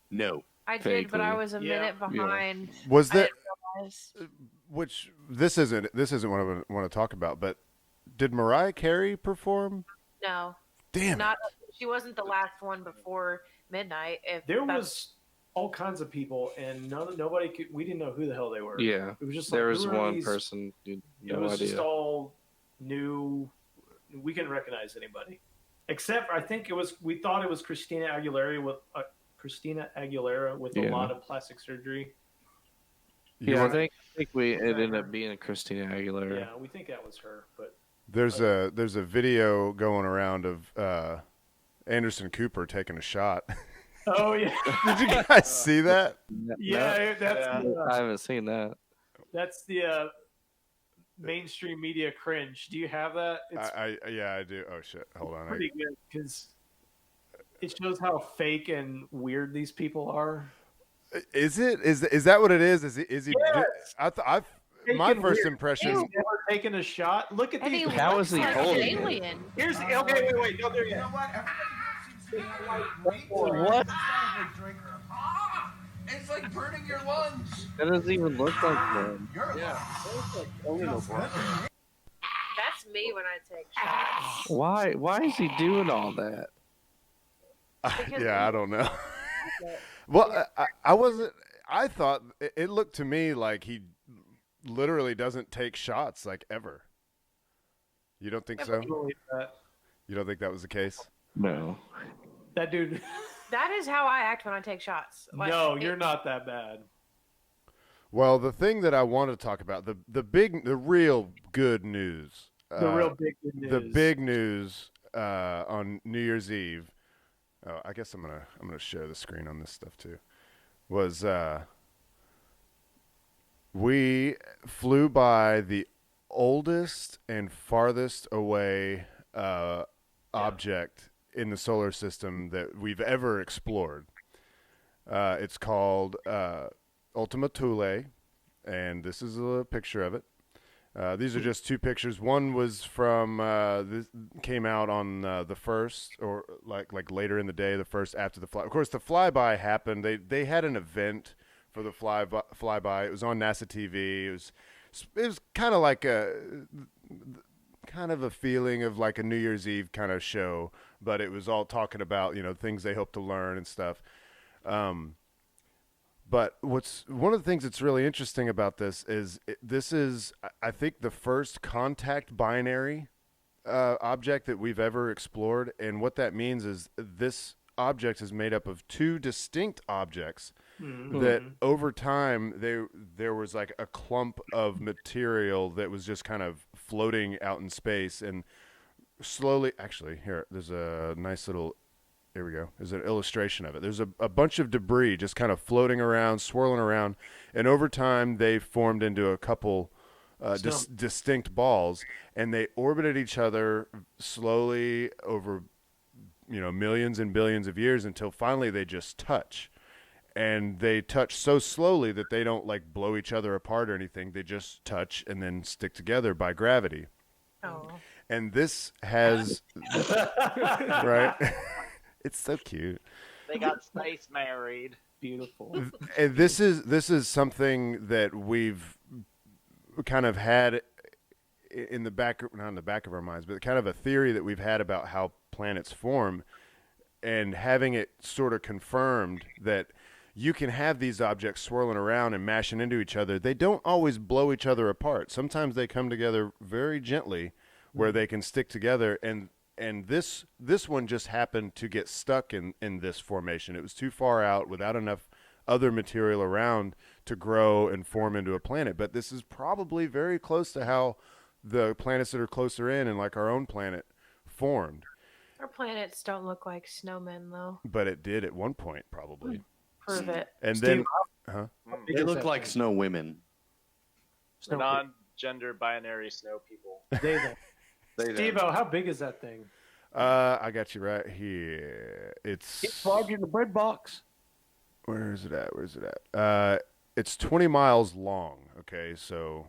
No. I did, but I Vaguely. was a minute behind. Was I there? didn't realize. Which this isn't what I want to talk about. But did Mariah Carey perform? No, Damn. not. She wasn't the last one before midnight. There was all kinds of people, and nobody could. We didn't know who the hell they were. Yeah, it was just there like, was who are one these? person. It No was idea. just all new. We couldn't recognize anybody, except I think it was. We thought it was Christina Aguilera with a lot of plastic surgery. Yeah, I think it ended up being Christina Aguilera. Yeah, we think that was her, but there's a video going around of Anderson Cooper taking a shot. oh yeah, Did you guys see that? yeah, I haven't seen that. that's the mainstream media cringe. Do you have that? It's I do. Oh shit! Hold on. pretty good because it shows how fake and weird these people are. Is it? Is that what it is? Is he? Yes. My Fake and first weird. impression. He's never taken a shot. Look at And he these. How looks is he like holding an it? alien. Here's okay. Wait. No, there you go. What? It's like burning your lungs. That doesn't even look like them. That's me when I take shots. Why is he doing all that? Because Yeah, I don't know. Well, I wasn't. I thought it looked to me like he literally doesn't take shots like ever. You don't think so? You don't think that was the case? No. That dude. That is how I act when I take shots. Like, No, you're not that bad. Well, the thing that I want to talk about, the real good news, The real big good news. the big news on New Year's Eve. Oh, I guess I'm gonna share the screen on this stuff too. Was we flew by the oldest and farthest away object in the solar system that we've ever explored. It's called Ultima Thule, and this is a picture of it. These are just two pictures. One was from came out on the first, or like later in the day, the first after the fly. Of course, the flyby happened. They had an event for the flyby. It was on NASA TV. It was kind of like a feeling of like a New Year's Eve kind of show, but it was all talking about things they hope to learn and stuff. But one of the things that's really interesting about this is this is, I think, the first contact binary object that we've ever explored. And what that means is this object is made up of two distinct objects that over time there was like a clump of material that was just kind of floating out in space and slowly, actually, here, there's a nice little, here we go. There's an illustration of it. There's a bunch of debris just kind of floating around, swirling around, and over time they formed into a couple distinct balls, and they orbited each other slowly over millions and billions of years until finally they just touch. And they touch so slowly that they don't like blow each other apart or anything. They just touch and then stick together by gravity. Oh. And this has right. It's so cute. They got space married. Beautiful. And this is something that we've kind of had in the back, not in the back of our minds, but kind of a theory that we've had about how planets form, and having it sort of confirmed that you can have these objects swirling around and mashing into each other. They don't always blow each other apart. Sometimes they come together very gently where they can stick together, and this one just happened to get stuck in this formation. It was too far out without enough other material around to grow and form into a planet. But this is probably very close to how the planets that are closer in and like our own planet formed. Our planets don't look like snowmen, though. But it did at one point, probably. Prove it. And Steve, then, They look like snow women. Snow- Non-gender binary snow people. They They Steve-O, how big is that thing? I got you right here. It's larger than the bread box. Where is it at? Where's it at? It's 20 miles long. Okay, so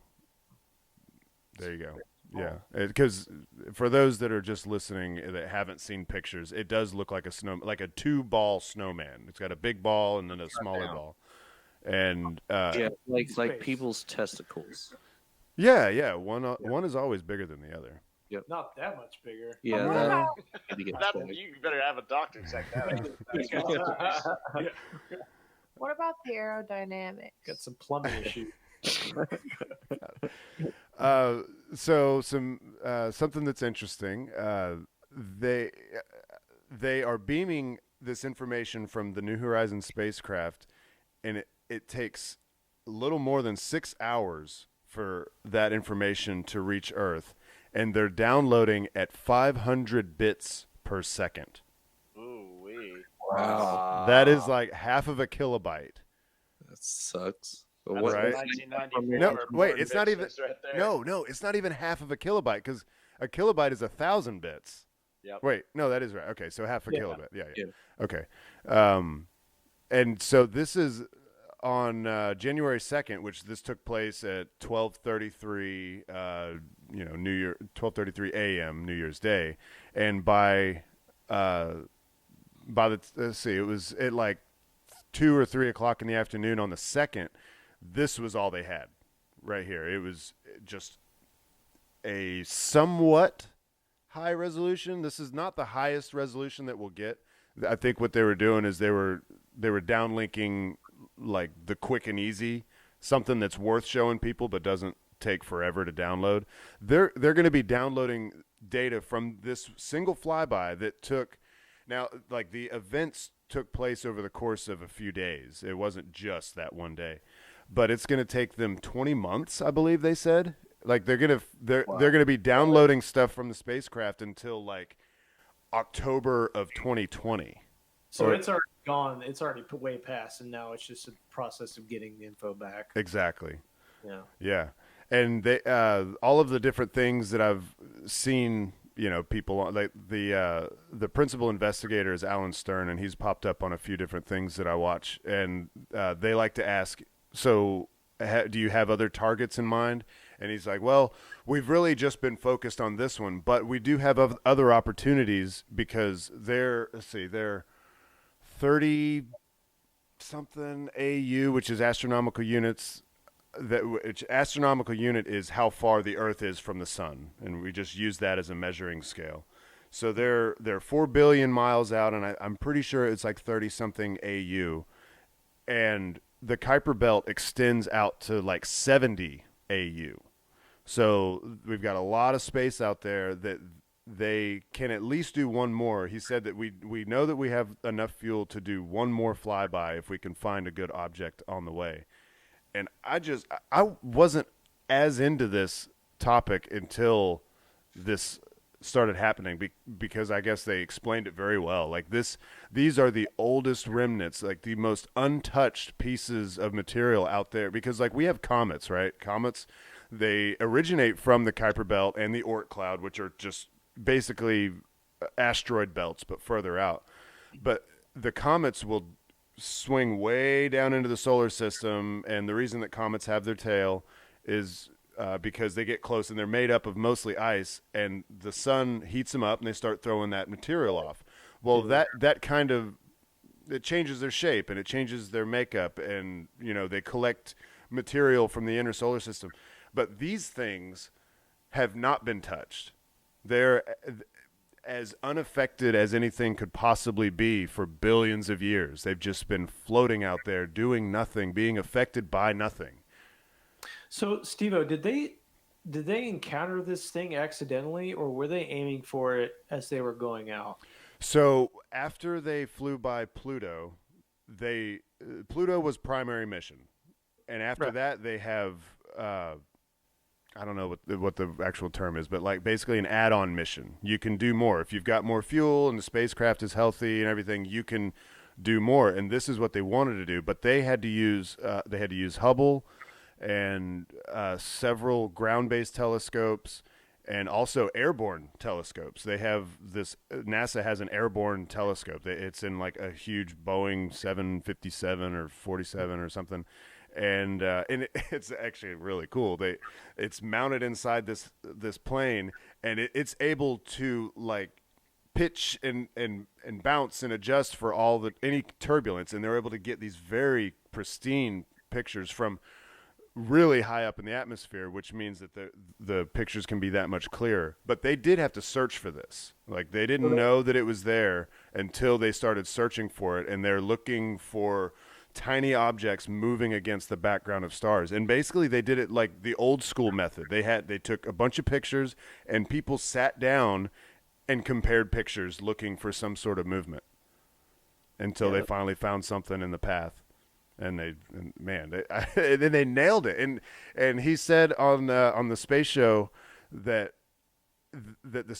there you go. Yeah, because for those that are just listening that haven't seen pictures, it does look like a a 2-ball snowman. It's got a big ball and then a smaller ball, and Yeah, like Space. people's testicles. yeah. One is always bigger than the other. Not that much bigger. Yeah, What that, about- had to get That, checked. you better have a doctor check that out. What about the aerodynamics? Got some plumbing issues. So something that's interesting. They are beaming this information from the New Horizons spacecraft, and it takes a little more than 6 hours for that information to reach Earth, and they're downloading at 500 bits per second. Ooh wee. Wow. That is like half of a kilobyte. That sucks. But That's what, Right. 1994. No, wait, born it's not even. bitches right there. No, it's not even half of a kilobyte, because a kilobyte is 1,000 bits. Yep. Wait, no, that is right. Okay, so half a Yeah. kilobit. Yeah. Yeah. Okay. And so this is on January 2nd, which this took place at 12:33, 12:33 a.m. New Year's Day, and by the let's see, it was at like 2 or 3 o'clock in the afternoon on the 2nd. This was all they had right here. It was just a somewhat high resolution. This is not the highest resolution that we'll get. I think what they were doing is they were downlinking like the quick and easy, something that's worth showing people but doesn't take forever to download. They're going to be downloading data from this single flyby that took, now like the events took place over the course of a few days. It wasn't just that one day. But it's going to take them 20 months, I believe they said. Like they're going to be downloading stuff from the spacecraft until like October of 2020. So it's already gone. It's already way past, and now it's just a process of getting the info back. Exactly. Yeah. Yeah. And they all of the different things that I've seen, people on, like the principal investigator is Alan Stern, and he's popped up on a few different things that I watch, and they like to ask, so do you have other targets in mind? And he's like, well, we've really just been focused on this one, but we do have other opportunities because they're 30 something AU, which is astronomical units. Which astronomical unit is how far the Earth is from the sun, and we just use that as a measuring scale. So they're 4 billion miles out, and I'm pretty sure it's like 30 something AU, and the Kuiper Belt extends out to like 70 AU. So we've got a lot of space out there that they can at least do one more. He said that we know that we have enough fuel to do one more flyby if we can find a good object on the way. And I wasn't as into this topic until this started happening because I guess they explained it very well. Like these are the oldest remnants, like the most untouched pieces of material out there, because like we have comets, right? Comets, they originate from the Kuiper Belt and the Oort cloud, which are just basically asteroid belts but further out. But the comets will swing way down into the solar system, and the reason that comets have their tail is because they get close and they're made up of mostly ice, and the sun heats them up and they start throwing that material off. Well, that kind of it changes their shape and it changes their makeup, and they collect material from the inner solar system. But these things have not been touched. They're as unaffected as anything could possibly be for billions of years. They've just been floating out there doing nothing, being affected by nothing. So, Steve-O, did they encounter this thing accidentally, or were they aiming for it as they were going out? So after they flew by Pluto, Pluto was primary mission, and after that they have I don't know what the actual term is, but like basically an add-on mission. You can do more if you've got more fuel and the spacecraft is healthy and everything. You can do more, and this is what they wanted to do. But they had to use Hubble and several ground-based telescopes and also airborne telescopes. They have this. NASA has an airborne telescope. It's in like a huge Boeing 757 or 47 or something. And it's actually really cool. It's mounted inside this plane, and it's able to like pitch and bounce and adjust for any turbulence, and they're able to get these very pristine pictures from really high up in the atmosphere, which means that the pictures can be that much clearer. But they did have to search for this. Like they didn't know that it was there until they started searching for it, and they're looking for tiny objects moving against the background of stars. And basically they did it like the old school method. They took a bunch of pictures and people sat down and compared pictures looking for some sort of movement until they finally found something in the path. And then they nailed it. And he said on the space show that the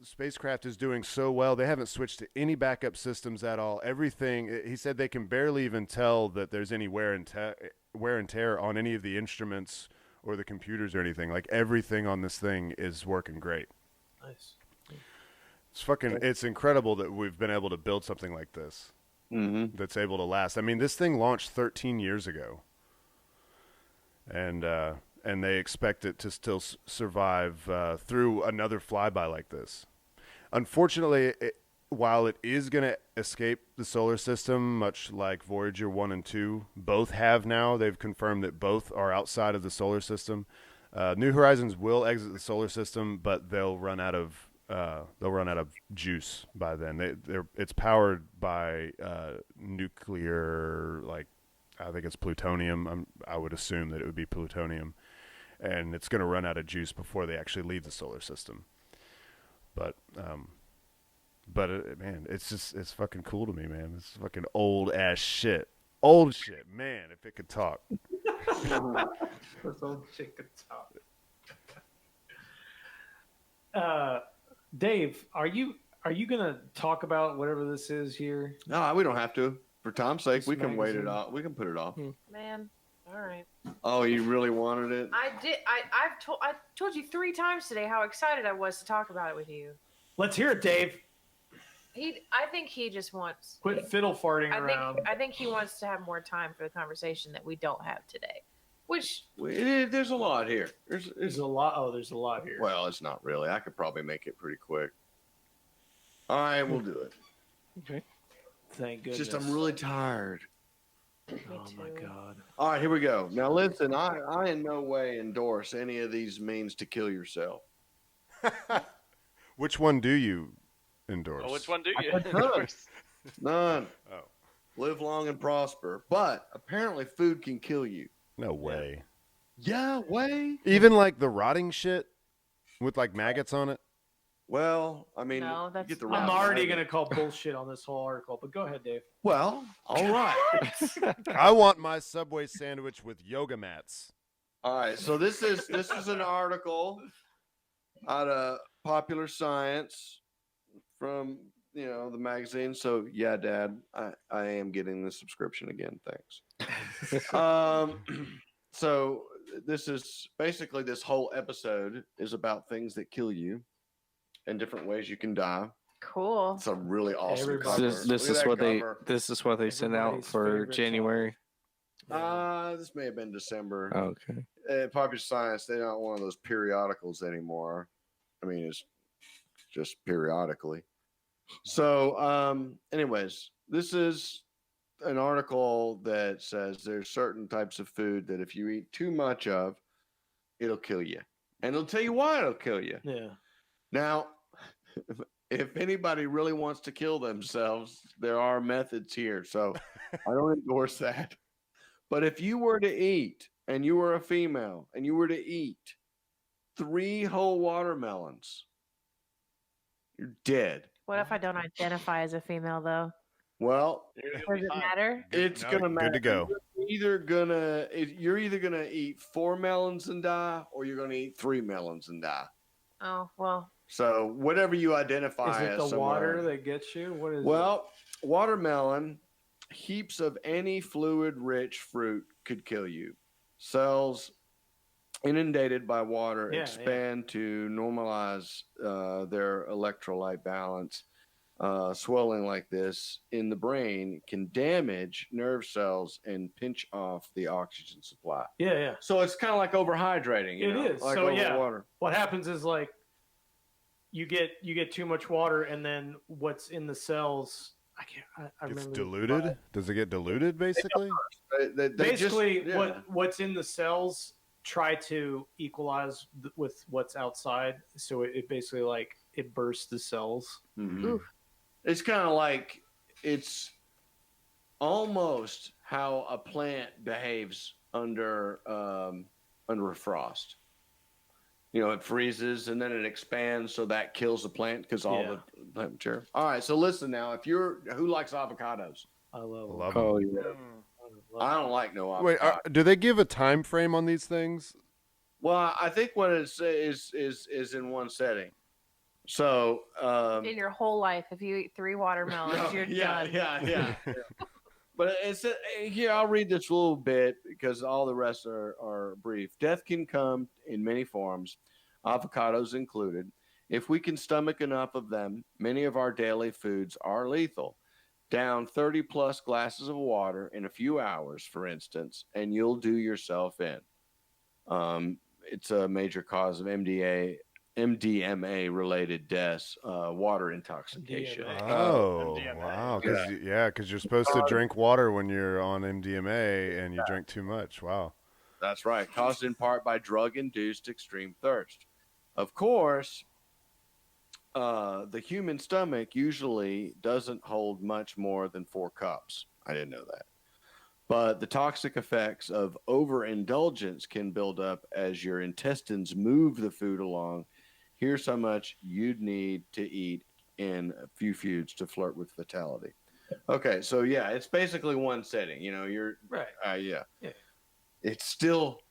spacecraft is doing so well, they haven't switched to any backup systems at all. Everything, he said, they can barely even tell that there's any wear and tear on any of the instruments or the computers or anything. Like everything on this thing is working great. Nice. It's incredible that we've been able to build something like this. Mm-hmm. That's able to last. I mean, this thing launched 13 years ago, and they expect it to still survive through another flyby like this. Unfortunately, while it is going to escape the solar system, much like Voyager 1 and 2 both have now, they've confirmed that both are outside of the solar system. New Horizons will exit the solar system, but they'll run out of juice by then. It's powered by nuclear, like I think it's plutonium. I would assume that it would be plutonium, and it's going to run out of juice before they actually leave the solar system. But man, it's fucking cool to me, man. It's fucking old ass shit. Old shit, man. If it could talk. This old shit could talk. Dave, are you gonna talk about whatever this is here? No, we don't have to. For Tom's sake, we can wait it off. We can put it off. Man, all right. Oh, you really wanted it? I did. I told you 3 times today how excited I was to talk about it with you. Let's hear it, Dave. I think he just wants. Quit fiddle farting around. I think he wants to have more time for the conversation that we don't have today. Which there's a lot here. There's a lot. Oh, there's a lot here. Well, it's not really. I could probably make it pretty quick. All right, we'll do it. Okay. Thank goodness. It's just I'm really tired. Oh my god. All right, here we go. Now listen, I in no way endorse any of these means to kill yourself. Which one do you endorse? Well, which one do you None. endorse? None. Oh. Live long and prosper. But apparently food can kill you. No way. Yeah, way. Even like the rotting shit with like maggots on it? Well, I mean, No, that's- get the I'm rotten already maggot. gonna call bullshit on this whole article, but go ahead, Dave. Well, all right. I want my Subway sandwich with yoga mats. All right, so this is an article out of Popular Science from the magazine. So yeah, Dad, I am getting the subscription again. Thanks. So this is basically this whole episode is about things that kill you and different ways you can die. cool. It's a really awesome Everybody- cover. This Look is at what that they cover. this is what they sent out Everybody's for favorite January. This may have been December. Oh, okay. Popular Science, they're not one of those periodicals anymore. I mean, it's just periodically. So, anyways, this is an article that says there's certain types of food that if you eat too much of, it'll kill you. And it'll tell you why it'll kill you. Yeah. Now, if anybody really wants to kill themselves, there are methods here. So I don't endorse that. But if you were to eat, and you were a female, and you were to eat 3 whole watermelons, you're dead. What if I don't identify as a female though? Well, Does it matter? it's No, gonna matter. good to go. You're either gonna eat 4 melons and die, or you're gonna eat 3 melons and die. Oh well. So whatever you identify Is it as the water somewhere. that gets you? What is Well, watermelon, heaps of any fluid-rich fruit could kill you. Cells inundated by water Yeah, expand to normalize their electrolyte balance. Swelling like this in the brain can damage nerve cells and pinch off the oxygen supply. it? Yeah, yeah. So it's kind of like overhydrating. It is. Like So, yeah. overwater. What happens is like you get too much water, and then what's in the cells? I It's remember. diluted. Does it get diluted basically? They Basically, just, yeah. what's in the cells try to equalize with what's outside, so it basically like it bursts the cells. Mhm. Oof. It's kind of like it's almost how a plant behaves under a frost. You know, it freezes and then it expands, so that kills the plant because all Yeah. the temperature. All right, so listen now. Who likes avocados? I love. Love Oh them. yeah. I don't like no avocado. Wait, do they give a time frame on these things? Well, I think what it is in one setting. So In your whole life, if you eat 3 watermelons, no, you're yeah, done. yeah. But it's here. I'll read this a little bit because all the rest are brief. Death can come in many forms, avocados included. If we can stomach enough of them, many of our daily foods are lethal. Down 30 plus glasses of water in a few hours, for instance, and you'll do yourself in. It's a major cause of MDMA related deaths, water intoxication. MDMA. Oh, MDMA. wow. Because you're supposed to drink water when you're on MDMA and you drink too much. Wow. That's right. Caused in part by drug induced extreme thirst. Of course, the human stomach usually doesn't hold much more than 4 cups. I didn't know that. But the toxic effects of overindulgence can build up as your intestines move the food along. Here's how much you'd need to eat in a few foods to flirt with fatality. Okay, so yeah, it's basically one setting. You know, you're Right. yeah. Yeah. It's still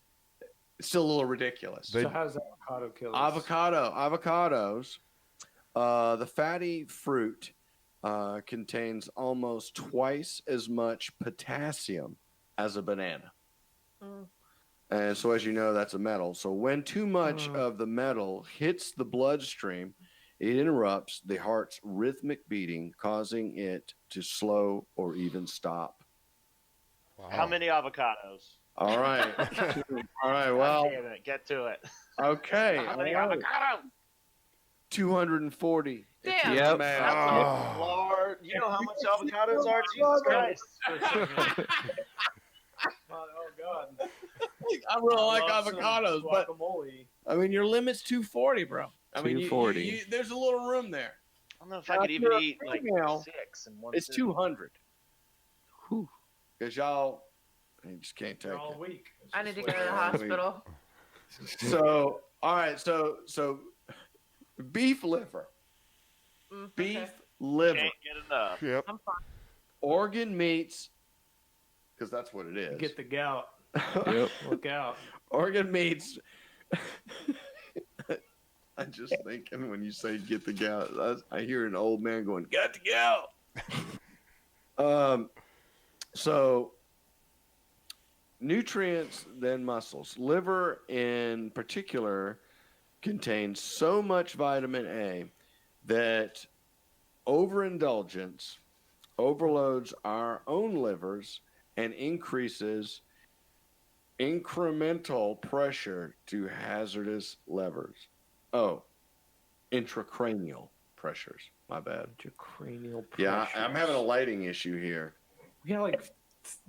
a little ridiculous. So how does avocado kill us? Avocados, the fatty fruit contains almost twice as much potassium as a banana. Mm. And so, as you know, that's a metal. So when too much of the metal hits the bloodstream, it interrupts the heart's rhythmic beating, causing it to slow or even stop. Wow. How many avocados? All right. All right. God Well, damn it, get to it. okay. How many all right. avocados? 240. Damn. Yep. Oh. Lord, you know how much avocados are? Jesus Christ. Oh God. I really like love some avocados, but guacamole. I mean, your limit's 240, bro. I mean, 240. there's a little room there. I don't know if I could even After a eat like female, 6 in one It's sitting. 200. Because y'all, you just can't take They're all it. weak. I need to go to the Well, hospital. So, all right. So beef liver. Beef Okay. liver. Can't get enough. Yep. I'm fine. Organ meats. Because that's what it is. Get the gout. Yep. Look out. Organ meats. I'm just thinking when you say get the gout, I hear an old man going, got the gout. So nutrients, then muscles. Liver in particular contains so much vitamin A that overindulgence overloads our own livers and increases incremental pressure to hazardous levers. Oh, intracranial pressures. My bad. Intracranial pressure. Yeah, I'm having a lighting issue here. We got like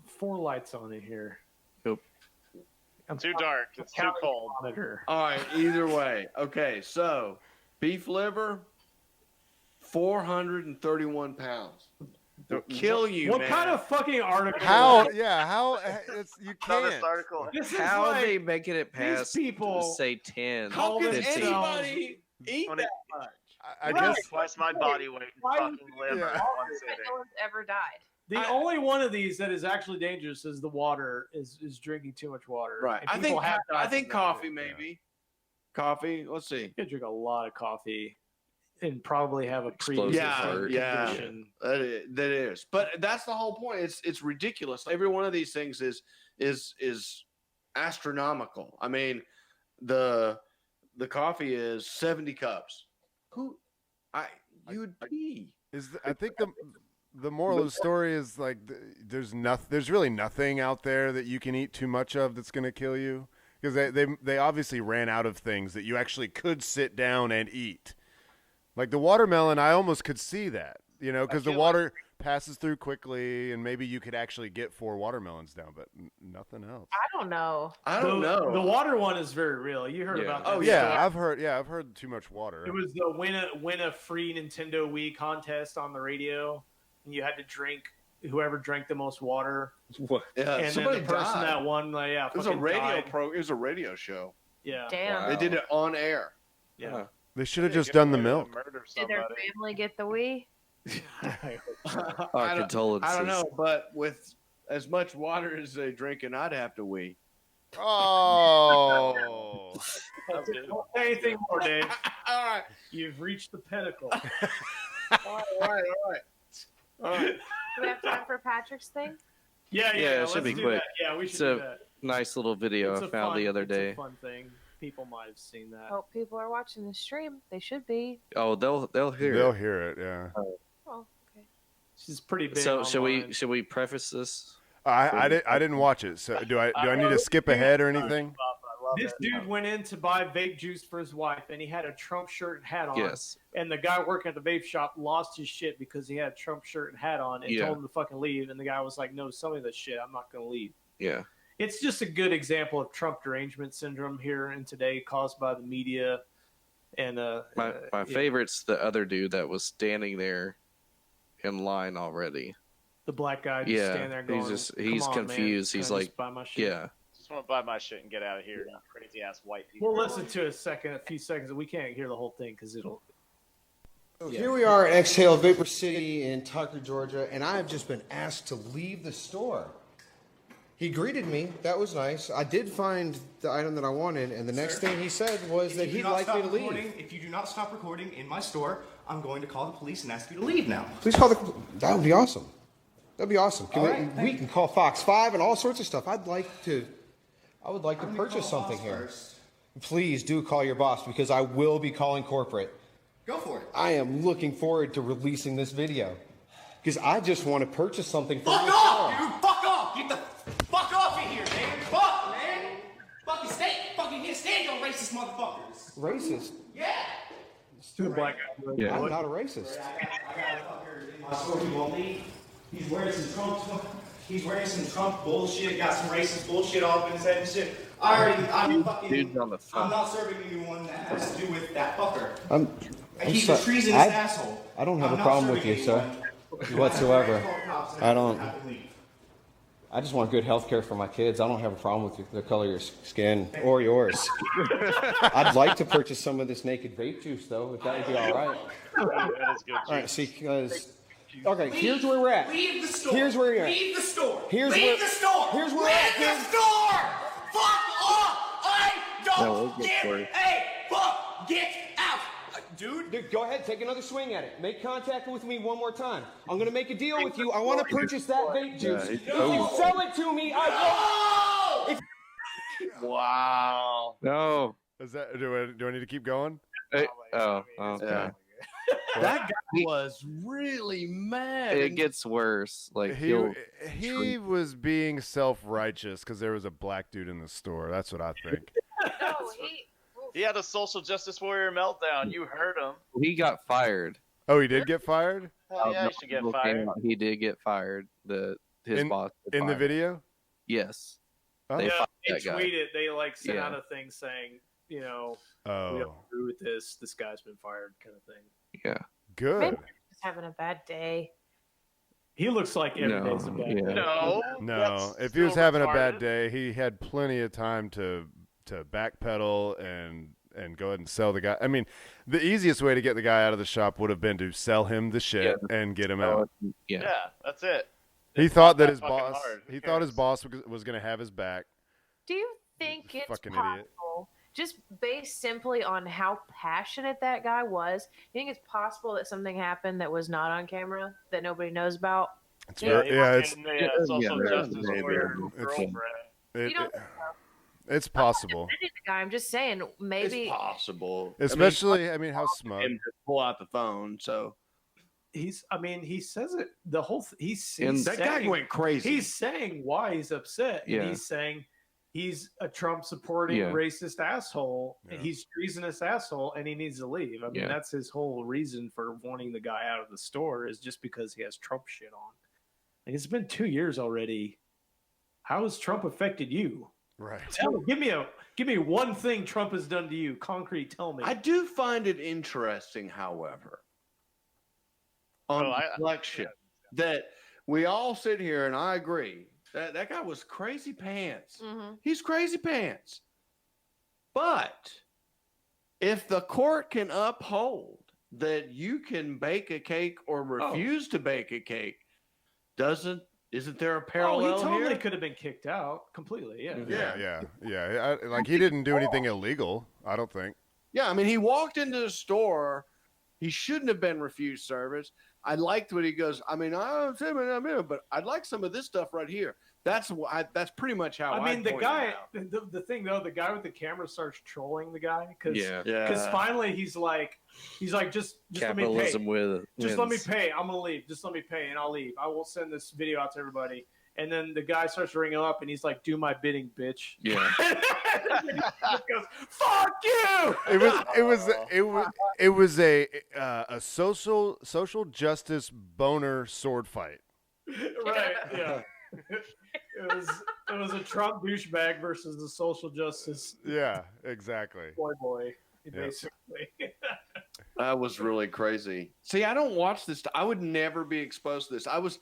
4 lights on in here. Yep. I'm Too dark. It's too cold. monitor. All right, either way. Okay, so beef liver, 431 pounds. They'll kill you, What man. kind of fucking article? How? Yeah, how? It's, you Saw this can't. article. This is How are like, they making it past, people say, 10? How can 15? anybody eat When it- that much? I Right. guess. Twice my body weight in Why fucking liver Yeah. in one that sitting. no one's ever died. The only one of these that is actually dangerous is the water. Is drinking too much water. Right. And I people think have died from that. coffee maybe. Coffee. Let's see. You could drink a lot of coffee and probably have a previous Explosive Yeah, heart. condition. That is. But that's the whole point. It's ridiculous. Every one of these things is astronomical. I mean, the coffee is 70 cups. You would pee. I think the moral of the story is like there's really nothing out there that you can eat too much of that's going to kill you, because they obviously ran out of things that you actually could sit down and eat. Like the watermelon, I almost could see that, because the water passes through quickly, and maybe you could actually get 4 watermelons down, but nothing else. I don't know. I don't know. The water one is very real. You heard Yeah. about that. Oh, Yeah, story. I've heard too much water. It was the win a free Nintendo Wii contest on the radio, and you had to drink whoever drank the most water. What? Yeah, And then somebody the person died. that won, It was a fucking radio died. It was a radio show. Yeah, Damn. Wow. They did it on air. yeah. They should have Yeah, just get done the away with milk. Murder Did their somebody. family get the Wii? Our condolences. I don't know, but with as much water as they drinking, I'd have to wee. Oh. That's good. Don't say anything more, Dave. All right. You've reached the pinnacle. All right. Do we have time for Patrick's thing? Yeah, Yeah, it let's should be do quick. that. Yeah, we should So, do that. Nice little video It's I a found fun- the other it's a day. fun thing. People might have seen that. Hope people are watching the stream. They should be. Oh, they'll hear They'll it. hear it, yeah. Oh, okay. She's pretty big. So should online. we preface this? I didn't watch it. So do I need to skip ahead or anything? I love This it. dude went in to buy vape juice for his wife, and he had a Trump shirt and hat on. Yes. And the guy working at the vape shop lost his shit because he had a Trump shirt and hat on, and Yeah. told him to fucking leave. And the guy was like, "No, sell me that shit. I'm not gonna leave." Yeah. It's just a good example of Trump derangement syndrome here and today, caused by the media. And My yeah. favorite's the other dude that was standing there in line already. The black guy just Yeah, standing there he's going, he's "Come on, man. confused. Can He's I like, just buy my shit?" yeah. Just want to buy my shit and get out of here. You crazy ass white people. We'll listen to a few seconds. We can't hear the whole thing because it'll. So here we are at Exhale Vapor City in Tucker, Georgia, and I have just been asked to leave the store. He greeted me. That was nice. I did find the item that I wanted, and the next thing he said was that he'd like me to leave. If you do not stop recording in my store, I'm going to call the police and ask you to leave now. Please call the. That would be awesome. That'd be awesome. All right, We can call Fox 5 and all sorts of stuff. I would like to purchase something here. First. Please do call your boss because I will be calling corporate. Go for it. I am looking forward to releasing this video because I just want to purchase something from Fuck your off, store. dude! Fuck off! Get the fuck off in here, man! Fuck, man! Fucking stay! Fucking can't stand your racist motherfuckers! Racist? Yeah! The black guy. Yeah. I'm not a racist. I got a fucker in my store who won't leave. He's wearing some Trump bullshit, got some racist bullshit all up in his head and shit. I'm fucking. Dude's on the I'm phone. not serving anyone that has to do with that fucker. I'm He's sorry. a treasonous asshole. I don't have I'm a not problem with serving you, sir, anyone. whatsoever. I don't. Have to leave. I just want good health care for my kids. I don't have a problem with the color of your skin or yours. I'd like to purchase some of this naked vape juice, though, if that would be all right. That is good. All right, see, because... Okay, here's where we're at. Leave the store. Here's where you're at. Leave the store. Here's Leave where- the store. here's where Leave we're at, the kid. store. Fuck off. I No, don't we'll get for give it. a fuck. Get out, dude. Dude, go ahead, take another swing at it. Make contact with me one more time. I'm going to make a deal with you. I want to purchase that vape juice. Yeah, If you sell it to me, I Oh! Wow. No. Is that do I need to keep going? Okay. That guy was really mad. It gets worse. Like He was being self-righteous because there was a black dude in the store. That's what I think. No, He had a social justice warrior meltdown. You heard him. he got fired. Oh, he did get fired? Hell yeah, he should get fired. He did get fired. his In- boss in the fired him. video. Yes. Oh. They Yeah, fired they that guy. tweeted. They like sent Yeah. out a thing saying, we Oh, don't agree with this. This guy's been fired, kind of thing. Yeah. good. Maybe he's just having a bad day. He looks like every day's a bad day. No, No, that's if he was still having a bad retarded. day, he had plenty of time to backpedal and go ahead and sell the guy. I mean, the easiest way to get the guy out of the shop would have been to sell him the shit and get him out. Yeah. Yeah, that's it. He It's thought not that his fucking boss. hard. Who He thought his cares? boss was going to have his back. Do you think it's Fucking possible, idiot. just based simply on how passionate that guy was, you think it's possible that something happened that was not on camera that nobody knows about? It's Yeah, very, he yeah, was it's getting the social yeah, justice maybe. warrior It's- girlfriend. it, You don't it- it's possible, defending the guy. I'm just saying maybe. It's possible. especially. I mean, how smug. him to pull out the phone. So He says it. The whole. He's that guy saying- went crazy. He's saying why he's upset, Yeah. and he's saying he's a Trump supporting Yeah. racist asshole. Yeah. He's treasonous asshole, and he needs to leave. I mean, Yeah. that's his whole reason for wanting the guy out of the store is just because he has Trump shit on. Like, it's been 2 years already. How has Trump affected you? Right. Tell me, give me one thing Trump has done to you. Concrete, tell me. I do find it interesting, however, on Oh, I- reflection, that we all sit here and I agree that guy was crazy pants. Mhm. He's crazy pants. But if the court can uphold that you can bake a cake or refuse to bake a cake, isn't there a parallel he totally here? could have been kicked out completely. Yeah. Yeah. Like he didn't do anything illegal. I don't think. Yeah, I mean, he walked into the store. He shouldn't have been refused service. I liked what he goes. I mean, but I'd like some of this stuff right here. That's pretty much how I mean, the point guy. it out. The thing though, the guy with the camera starts trolling the guy because Yeah. finally he's like just let me pay. Capitalism with Just let me pay. I'm gonna leave. Just let me pay, and I'll leave. I will send this video out to everybody. And then the guy starts ringing up, and he's like, "Do my bidding, bitch." Yeah. And he goes, "Fuck you!" It was a social justice boner sword fight. Right? Yeah. It was a Trump douchebag versus a social justice Yeah, exactly. boy, Yeah. basically. That was really crazy. See, I don't watch this. I would never be exposed to this. I was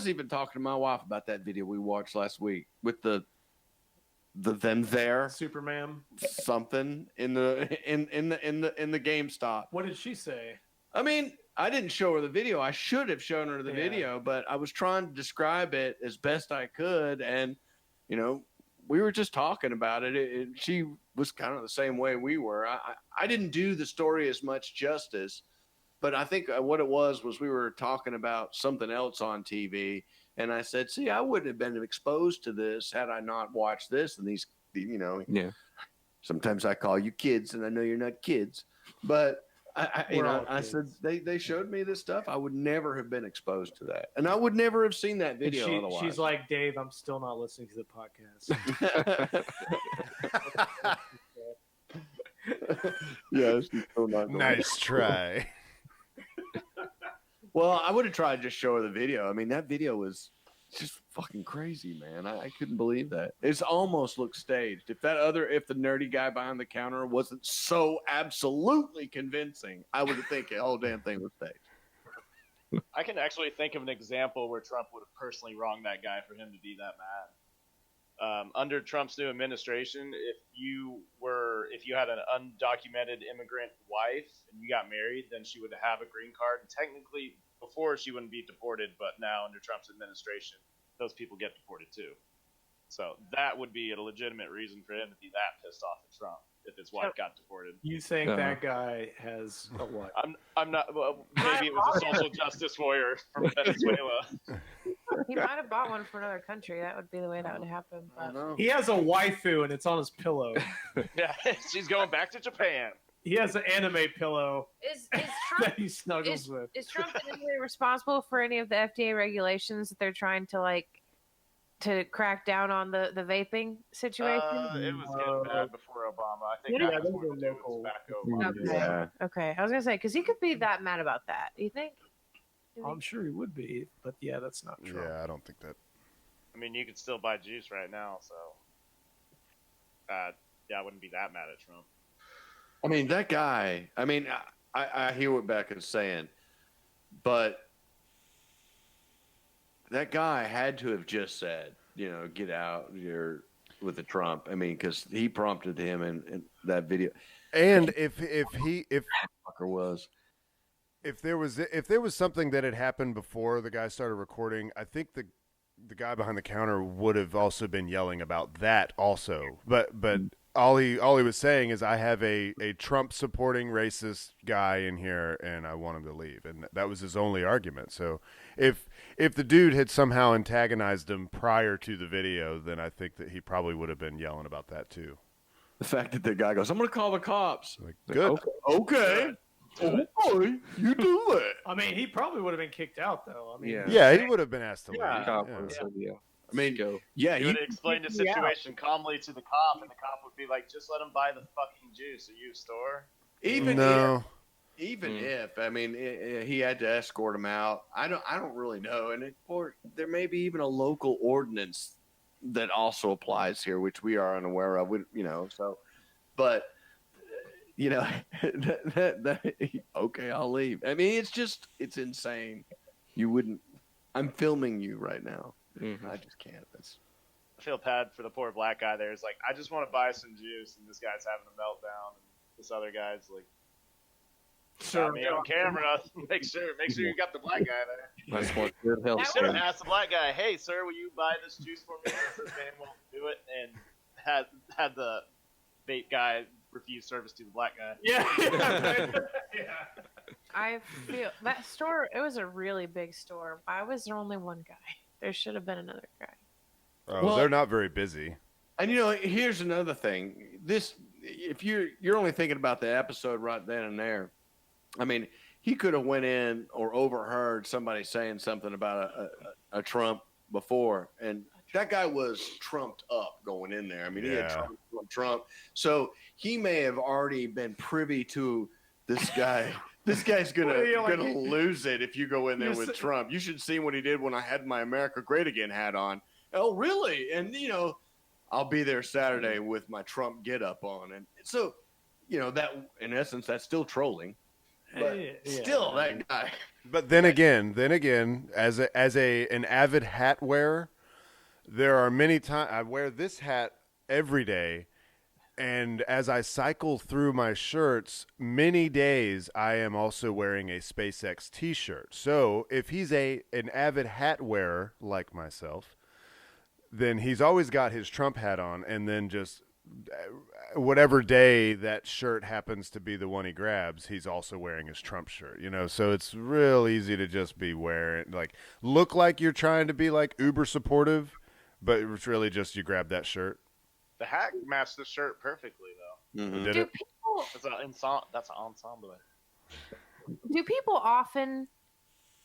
even talking to my wife about that video we watched last week with the them there Superman. something in the GameStop. What did she say? I mean, I didn't show her the video. I should have shown her the Yeah. video, but I was trying to describe it as best I could, and we were just talking about it. She was kind of the same way we were. I didn't do the story as much justice, but I think what it was we were talking about something else on TV, and I said, "See, I wouldn't have been exposed to this had I not watched this." And these, Yeah. sometimes I call you kids, and I know you're not kids, but We're all I kids. said they showed me this stuff. I would never have been exposed to that, and I would never have seen that And video otherwise. she's like, "Dave, I'm still not listening to the podcast." Yeah, she's still not going. Nice try. Well, I would have tried to just show her the video. I mean, that video was just fucking crazy, man. I couldn't believe that. It's almost looked staged. If the nerdy guy behind the counter wasn't so absolutely convincing, I would think the whole damn thing was staged. I can actually think of an example where Trump would have personally wronged that guy for him to be that mad. Under Trump's new administration, if you had an undocumented immigrant wife and you got married, then she would have a green card. And technically, before she wouldn't be deported, but now under Trump's administration, those people get deported too. So that would be a legitimate reason for him to be that pissed off at Trump if his wife got deported. You think that guy has a what? I'm not. Well, maybe it was a social justice warrior from Venezuela. He might have bought one for another country. That would be the way that would happen. But He has a waifu and it's on his pillow. Yeah, she's going back to Japan. He has an anime pillow is Trump that he snuggles with. is Trump in any way responsible for any of the FDA regulations that they're trying to crack down on the vaping situation? It was getting bad before Obama. I think Yeah, that was those more were to do with local. tobacco. Okay. Yeah. Okay. I was gonna say because he could be that mad about that. Do you think? I'm sure he would be, but yeah, that's not true. Yeah, I don't think that. I mean, you could still buy juice right now, so yeah, I wouldn't be that mad at Trump. I mean, that guy. I mean, I hear what Bekah's saying, but that guy had to have just said, get out here with the Trump. I mean, because he prompted him in that video. And if there was something that had happened before the guy started recording, I think the guy behind the counter would have also been yelling about that also. But all he was saying is, I have a Trump supporting racist guy in here and I want him to leave, and that was his only argument. So if the dude had somehow antagonized him prior to the video, then I think that he probably would have been yelling about that too. The fact that the guy goes, "I'm going to call the cops." Like, good. Okay. Oh boy, you do that. I mean, he probably would have been kicked out, though. I mean, yeah, he would have been asked to leave. Yeah. I mean, Go. yeah, He would have explained the situation calmly to the cop, and the cop would be like, "Just let him buy the fucking juice. Are you a store?" even No. if I mean he had to escort him out. I don't really know, and or there may be even a local ordinance that also applies here, which we are unaware of. So, but okay, I'll leave. I mean, it's insane. You wouldn't. I'm filming you right now. Mm-hmm. I just can't. I feel bad for the poor black guy there. He's like, "I just want to buy some juice," and this guy's having a meltdown, and this other guy's like, "Got me on camera. Make sure you got the black guy there." That's what good health. You should have asked the black guy, "Hey, sir, will you buy this juice for me?" This man won't do it, and had the vape guy refuse service to the black guy. Yeah. I feel that store, it was a really big store. Why was there only one guy? There should have been another guy. Oh, Well, they're not very busy. And here's another thing. If you're only thinking about the episode right then and there, I mean, he could have went in or overheard somebody saying something about a Trump before, and that guy was trumped up going in there. I mean, he had Trump. So he may have already been privy to this guy. This guy's gonna lose it if you go in there with Trump. You should see what he did when I had my America Great Again hat on. Oh, really? And I'll be there Saturday with my Trump get up on, and so that in essence that's still trolling. But still, that guy. But then again, as an avid hat wearer, there are many times I wear this hat every day, and as I cycle through my shirts, many days I am also wearing a SpaceX T-shirt. So if he's an avid hat wearer like myself, then he's always got his Trump hat on, and then just whatever day that shirt happens to be the one he grabs, he's also wearing his Trump shirt, so it's real easy to just be wearing, look like you're trying to be uber supportive, but it's really just you grab that shirt. The hat matched the shirt perfectly, though. Mm-hmm. Did it? That's an ensemble. Do people often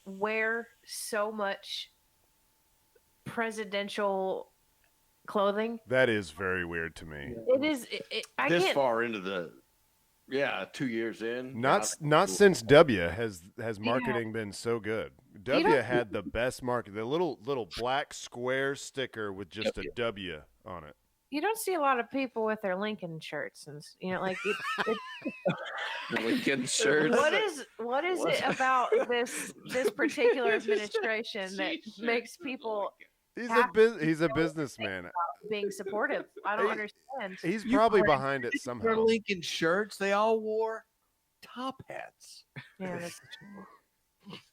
wear so much presidential clothing? That is very weird to me. It is. I This can't. far into the 2 years in. Not since W has marketing been so good. W had the best market. The little black square sticker with just a W on it. You don't see a lot of people with their Lincoln shirts, and Lincoln shirts. What is it about this particular administration that makes people? He's a businessman. Being supportive. I don't understand. He's probably behind it somehow. Their Lincoln shirts, they all wore top hats. Yeah,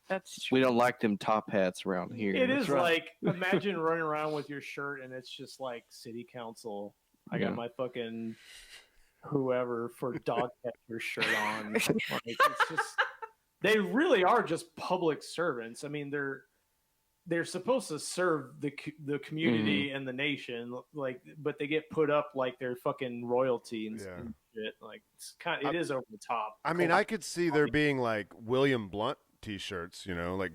that's true. We don't like them top hats around here. It is like, imagine running around with your shirt and it's just like city council. I got my fucking whoever for dog catcher shirt on. It's just, they really are just public servants. I mean, they're supposed to serve the community and the nation, but they get put up like they're fucking royalty and shit. Like it is over the top. I mean, I could see there being William Blunt T-shirts,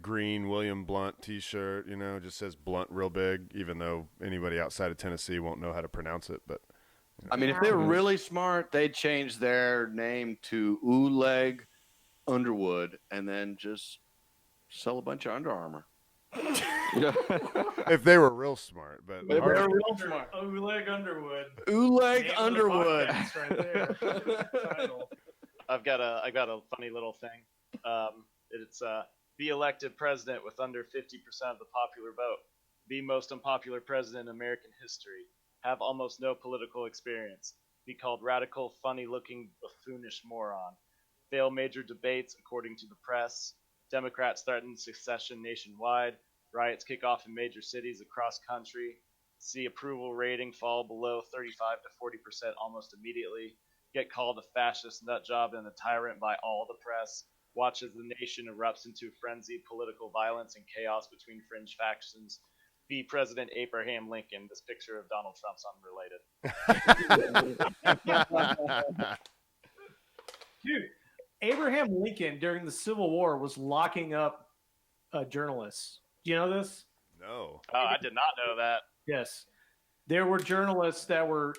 green William Blunt T-shirt, just says Blunt real big, even though anybody outside of Tennessee won't know how to pronounce it. But I mean, if they're really smart, they'd change their name to Ooleg Underwood and then just sell a bunch of Under Armour. If they were real smart, but They were hard- real smart. Ooleg Underwood. Ooleg Name of the Underwood. podcast right there. Title. I got a funny little thing. It's be elected president with under 50% of the popular vote. Be most unpopular president in American history. Have almost no political experience. Be called radical, funny-looking, buffoonish moron. Fail major debates according to the press. Democrats threaten secession nationwide. Riots kick off in major cities across country. See approval rating fall below 35 to 40% almost immediately. Get called a fascist nut job and a tyrant by all the press. Watch as the nation erupts into frenzied political violence and chaos between fringe factions. Be President Abraham Lincoln. This picture of Donald Trump's unrelated. Dude, Abraham Lincoln during the Civil War was locking up journalists. Do you know this? No. Oh, I did not know that. Yes. There were journalists that were,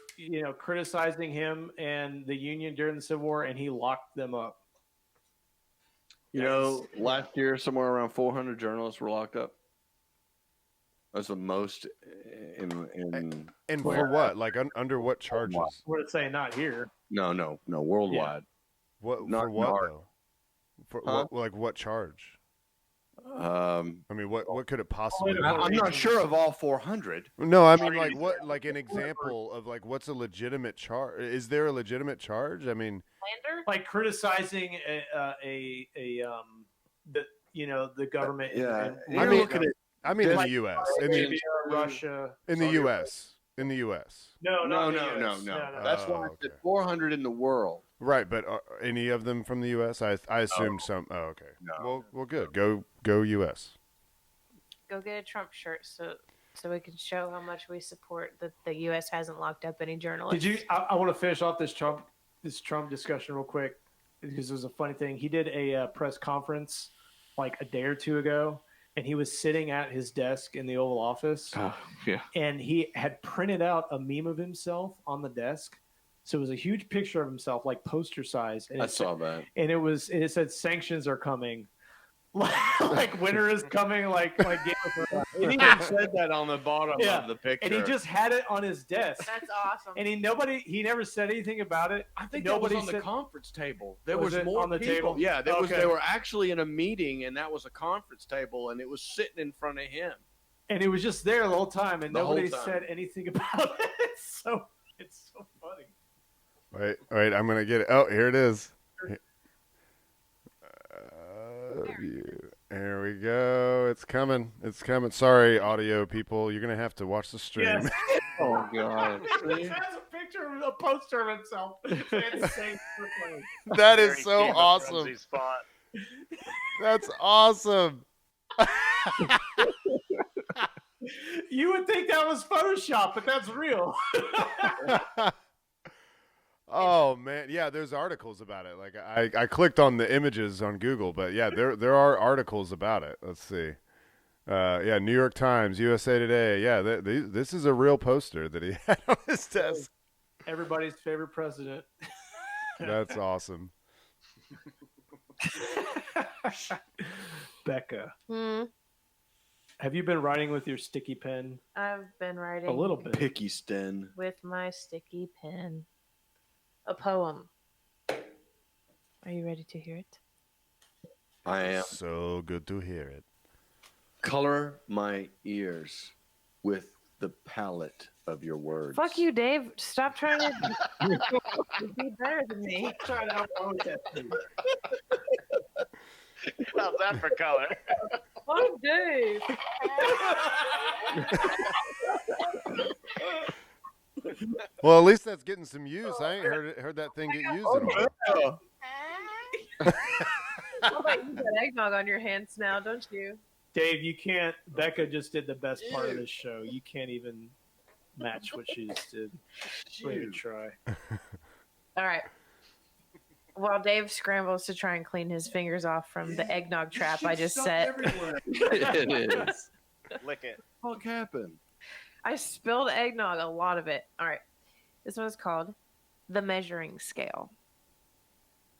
criticizing him and the Union during the Civil War, and he locked them up. Last year, somewhere around 400 journalists were locked up. That's the most in And for what? Like under what charges? What it's saying, not here. No, worldwide. What Not for what art. though? For Huh? what charge? I I mean, what could it possibly be? I'm not sure of all 400. No, I mean, like what? Like an example of like what's a legitimate charge? Is there a legitimate charge? I mean, Like criticizing the government. Yeah. I mean, in the like U.S. Arabia, Russia. In the U.S. In the U.S. No. No. That's why I said 400 in the world. Right, but are any of them from the U.S.? I assumed some. Oh, okay. No. Well, good. Go U.S. Go get a Trump shirt so we can show how much we support that the U.S. hasn't locked up any journalists. Did you? I want to finish off this Trump discussion real quick because it was a funny thing. He did a press conference like a day or two ago, and he was sitting at his desk in the Oval Office. Oh, yeah. And he had printed out a meme of himself on the desk. So it was a huge picture of himself, like poster size. And I saw that. And it said sanctions are coming. Like winter is coming, like Game of Thrones. He even said that on the bottom of the picture. And he just had it on his desk. That's awesome. And he never said anything about it. I think nobody that was on the said, conference table. There Was was it more on the people. table? Yeah, there was. Okay. They were actually in a meeting, and that was a conference table, and it was sitting in front of him. and it was just there the whole time, and The whole nobody time. said anything about it. It's so funny. Wait, I'm gonna get it. Oh, here it is. There we go. It's coming. Sorry, audio people. You're gonna have to watch the stream. Yes. Oh, God. He has a picture of a poster of himself. It's saying That is Very so Game of awesome. Thrones-y font. That's awesome. You would think that was Photoshop, but that's real. Oh man, yeah. There's articles about it. Like I clicked on the images on Google, but yeah, there are articles about it. Let's see. Yeah, New York Times, USA Today. Yeah, this is a real poster that he had on his desk. Everybody's favorite president. That's awesome. Bekah, Hmm. have you been writing with your sticky pen? I've been writing A little bit. Picky Sten. with my sticky pen. A poem. Are you ready to hear it? I am. So good to hear it. Color my ears with the palette of your words. Fuck you, Dave. Stop trying to be better than me. Trying to outvote that. How's that for color? Fuck Dave. Well, at least that's getting some use. I ain't heard that thing get used in a while. How about you got eggnog on your hands now, don't you? Dave, you can't. Bekah just did the best part of this show. You can't even match what she just did. Way to try. All right. While Dave scrambles to try and clean his fingers off from the eggnog trap I just set, It is. Lick it. What happened? I spilled eggnog, a lot of it. All right. This one is called The Measuring Scale.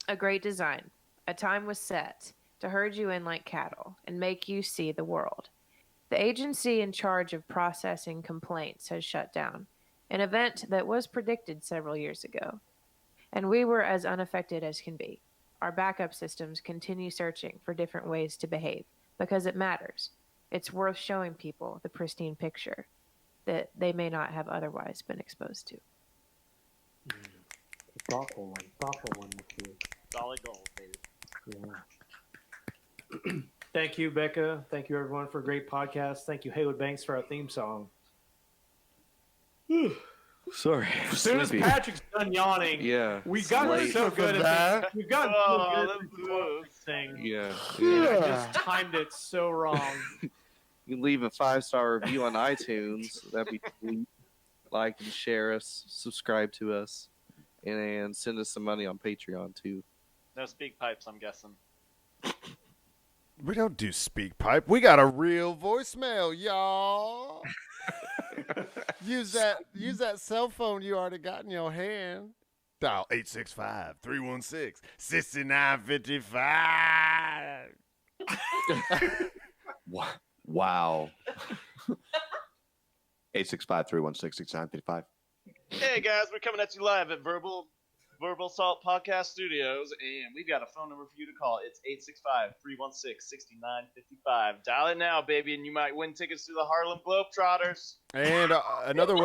A great design. A time was set to herd you in like cattle and make you see the world. The agency in charge of processing complaints has shut down, an event that was predicted several years ago. And we were as unaffected as can be. Our backup systems continue searching for different ways to behave because it matters. It's worth showing people the pristine picture that they may not have otherwise been exposed to. Thoughtful one. Solid gold, baby. Yeah. Thank you, Bekah. Thank you, everyone, for a great podcast. Thank you, Haywood Banks, for our theme song. Sorry. As soon as Sleepy. Patrick's done yawning, Yeah. we got late. so good at this. We've gotten so good at this thing. Yeah. And I just timed it so wrong. You can leave a 5-star review on iTunes. That'd be sweet. Like and share us, subscribe to us, and send us some money on Patreon too. No speak pipes, I'm guessing. We don't do speak pipe. We got a real voicemail, y'all. Use that cell phone you already got in your hand. Dial 865-316-6955. Wow. 865-316-6955. Hey guys, we're coming at you live at Verbal Salt Podcast Studios, and we've got a phone number for you to call. It's 865-316-6955. Dial it now, baby, and you might win tickets to the Harlem Globetrotters. And another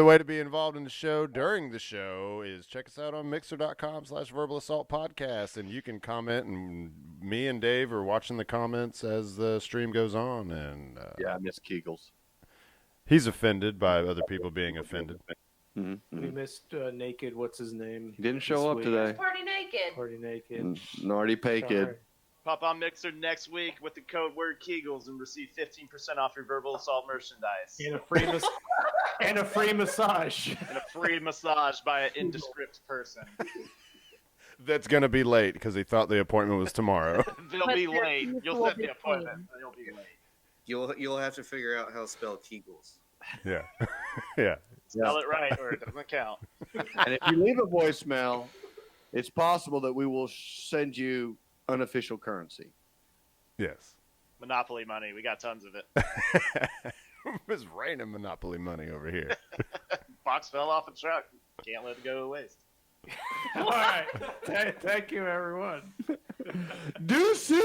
way to be involved in the show during the show is check us out on mixer.com/verbal assault podcast, and you can comment, and me and Dave are watching the comments as the stream goes on. And Yeah, I miss Kegels. he's offended by other people being offended. We missed Naked. What's his name? He didn't show up today. Party naked. Party Naked. Naughty Pay Kid. Sorry. Pop on Mixer next week with the code word Kegels and receive 15% off your Verbal Assault merchandise. And a free and a free massage. And a free massage by an indescript person. That's going to be late because he thought the appointment was tomorrow. They'll be late. You'll set the appointment, but you'll be late. You'll have to figure out how to spell Kegels. Yeah. Yeah. Spell it right or it doesn't count. And if you leave a voicemail, it's possible that we will send you unofficial currency. Yes. Monopoly money. We got tons of it. It's raining Monopoly money over here. Box fell off a truck. Can't let it go to waste. All right. Thank you, everyone. Deuces!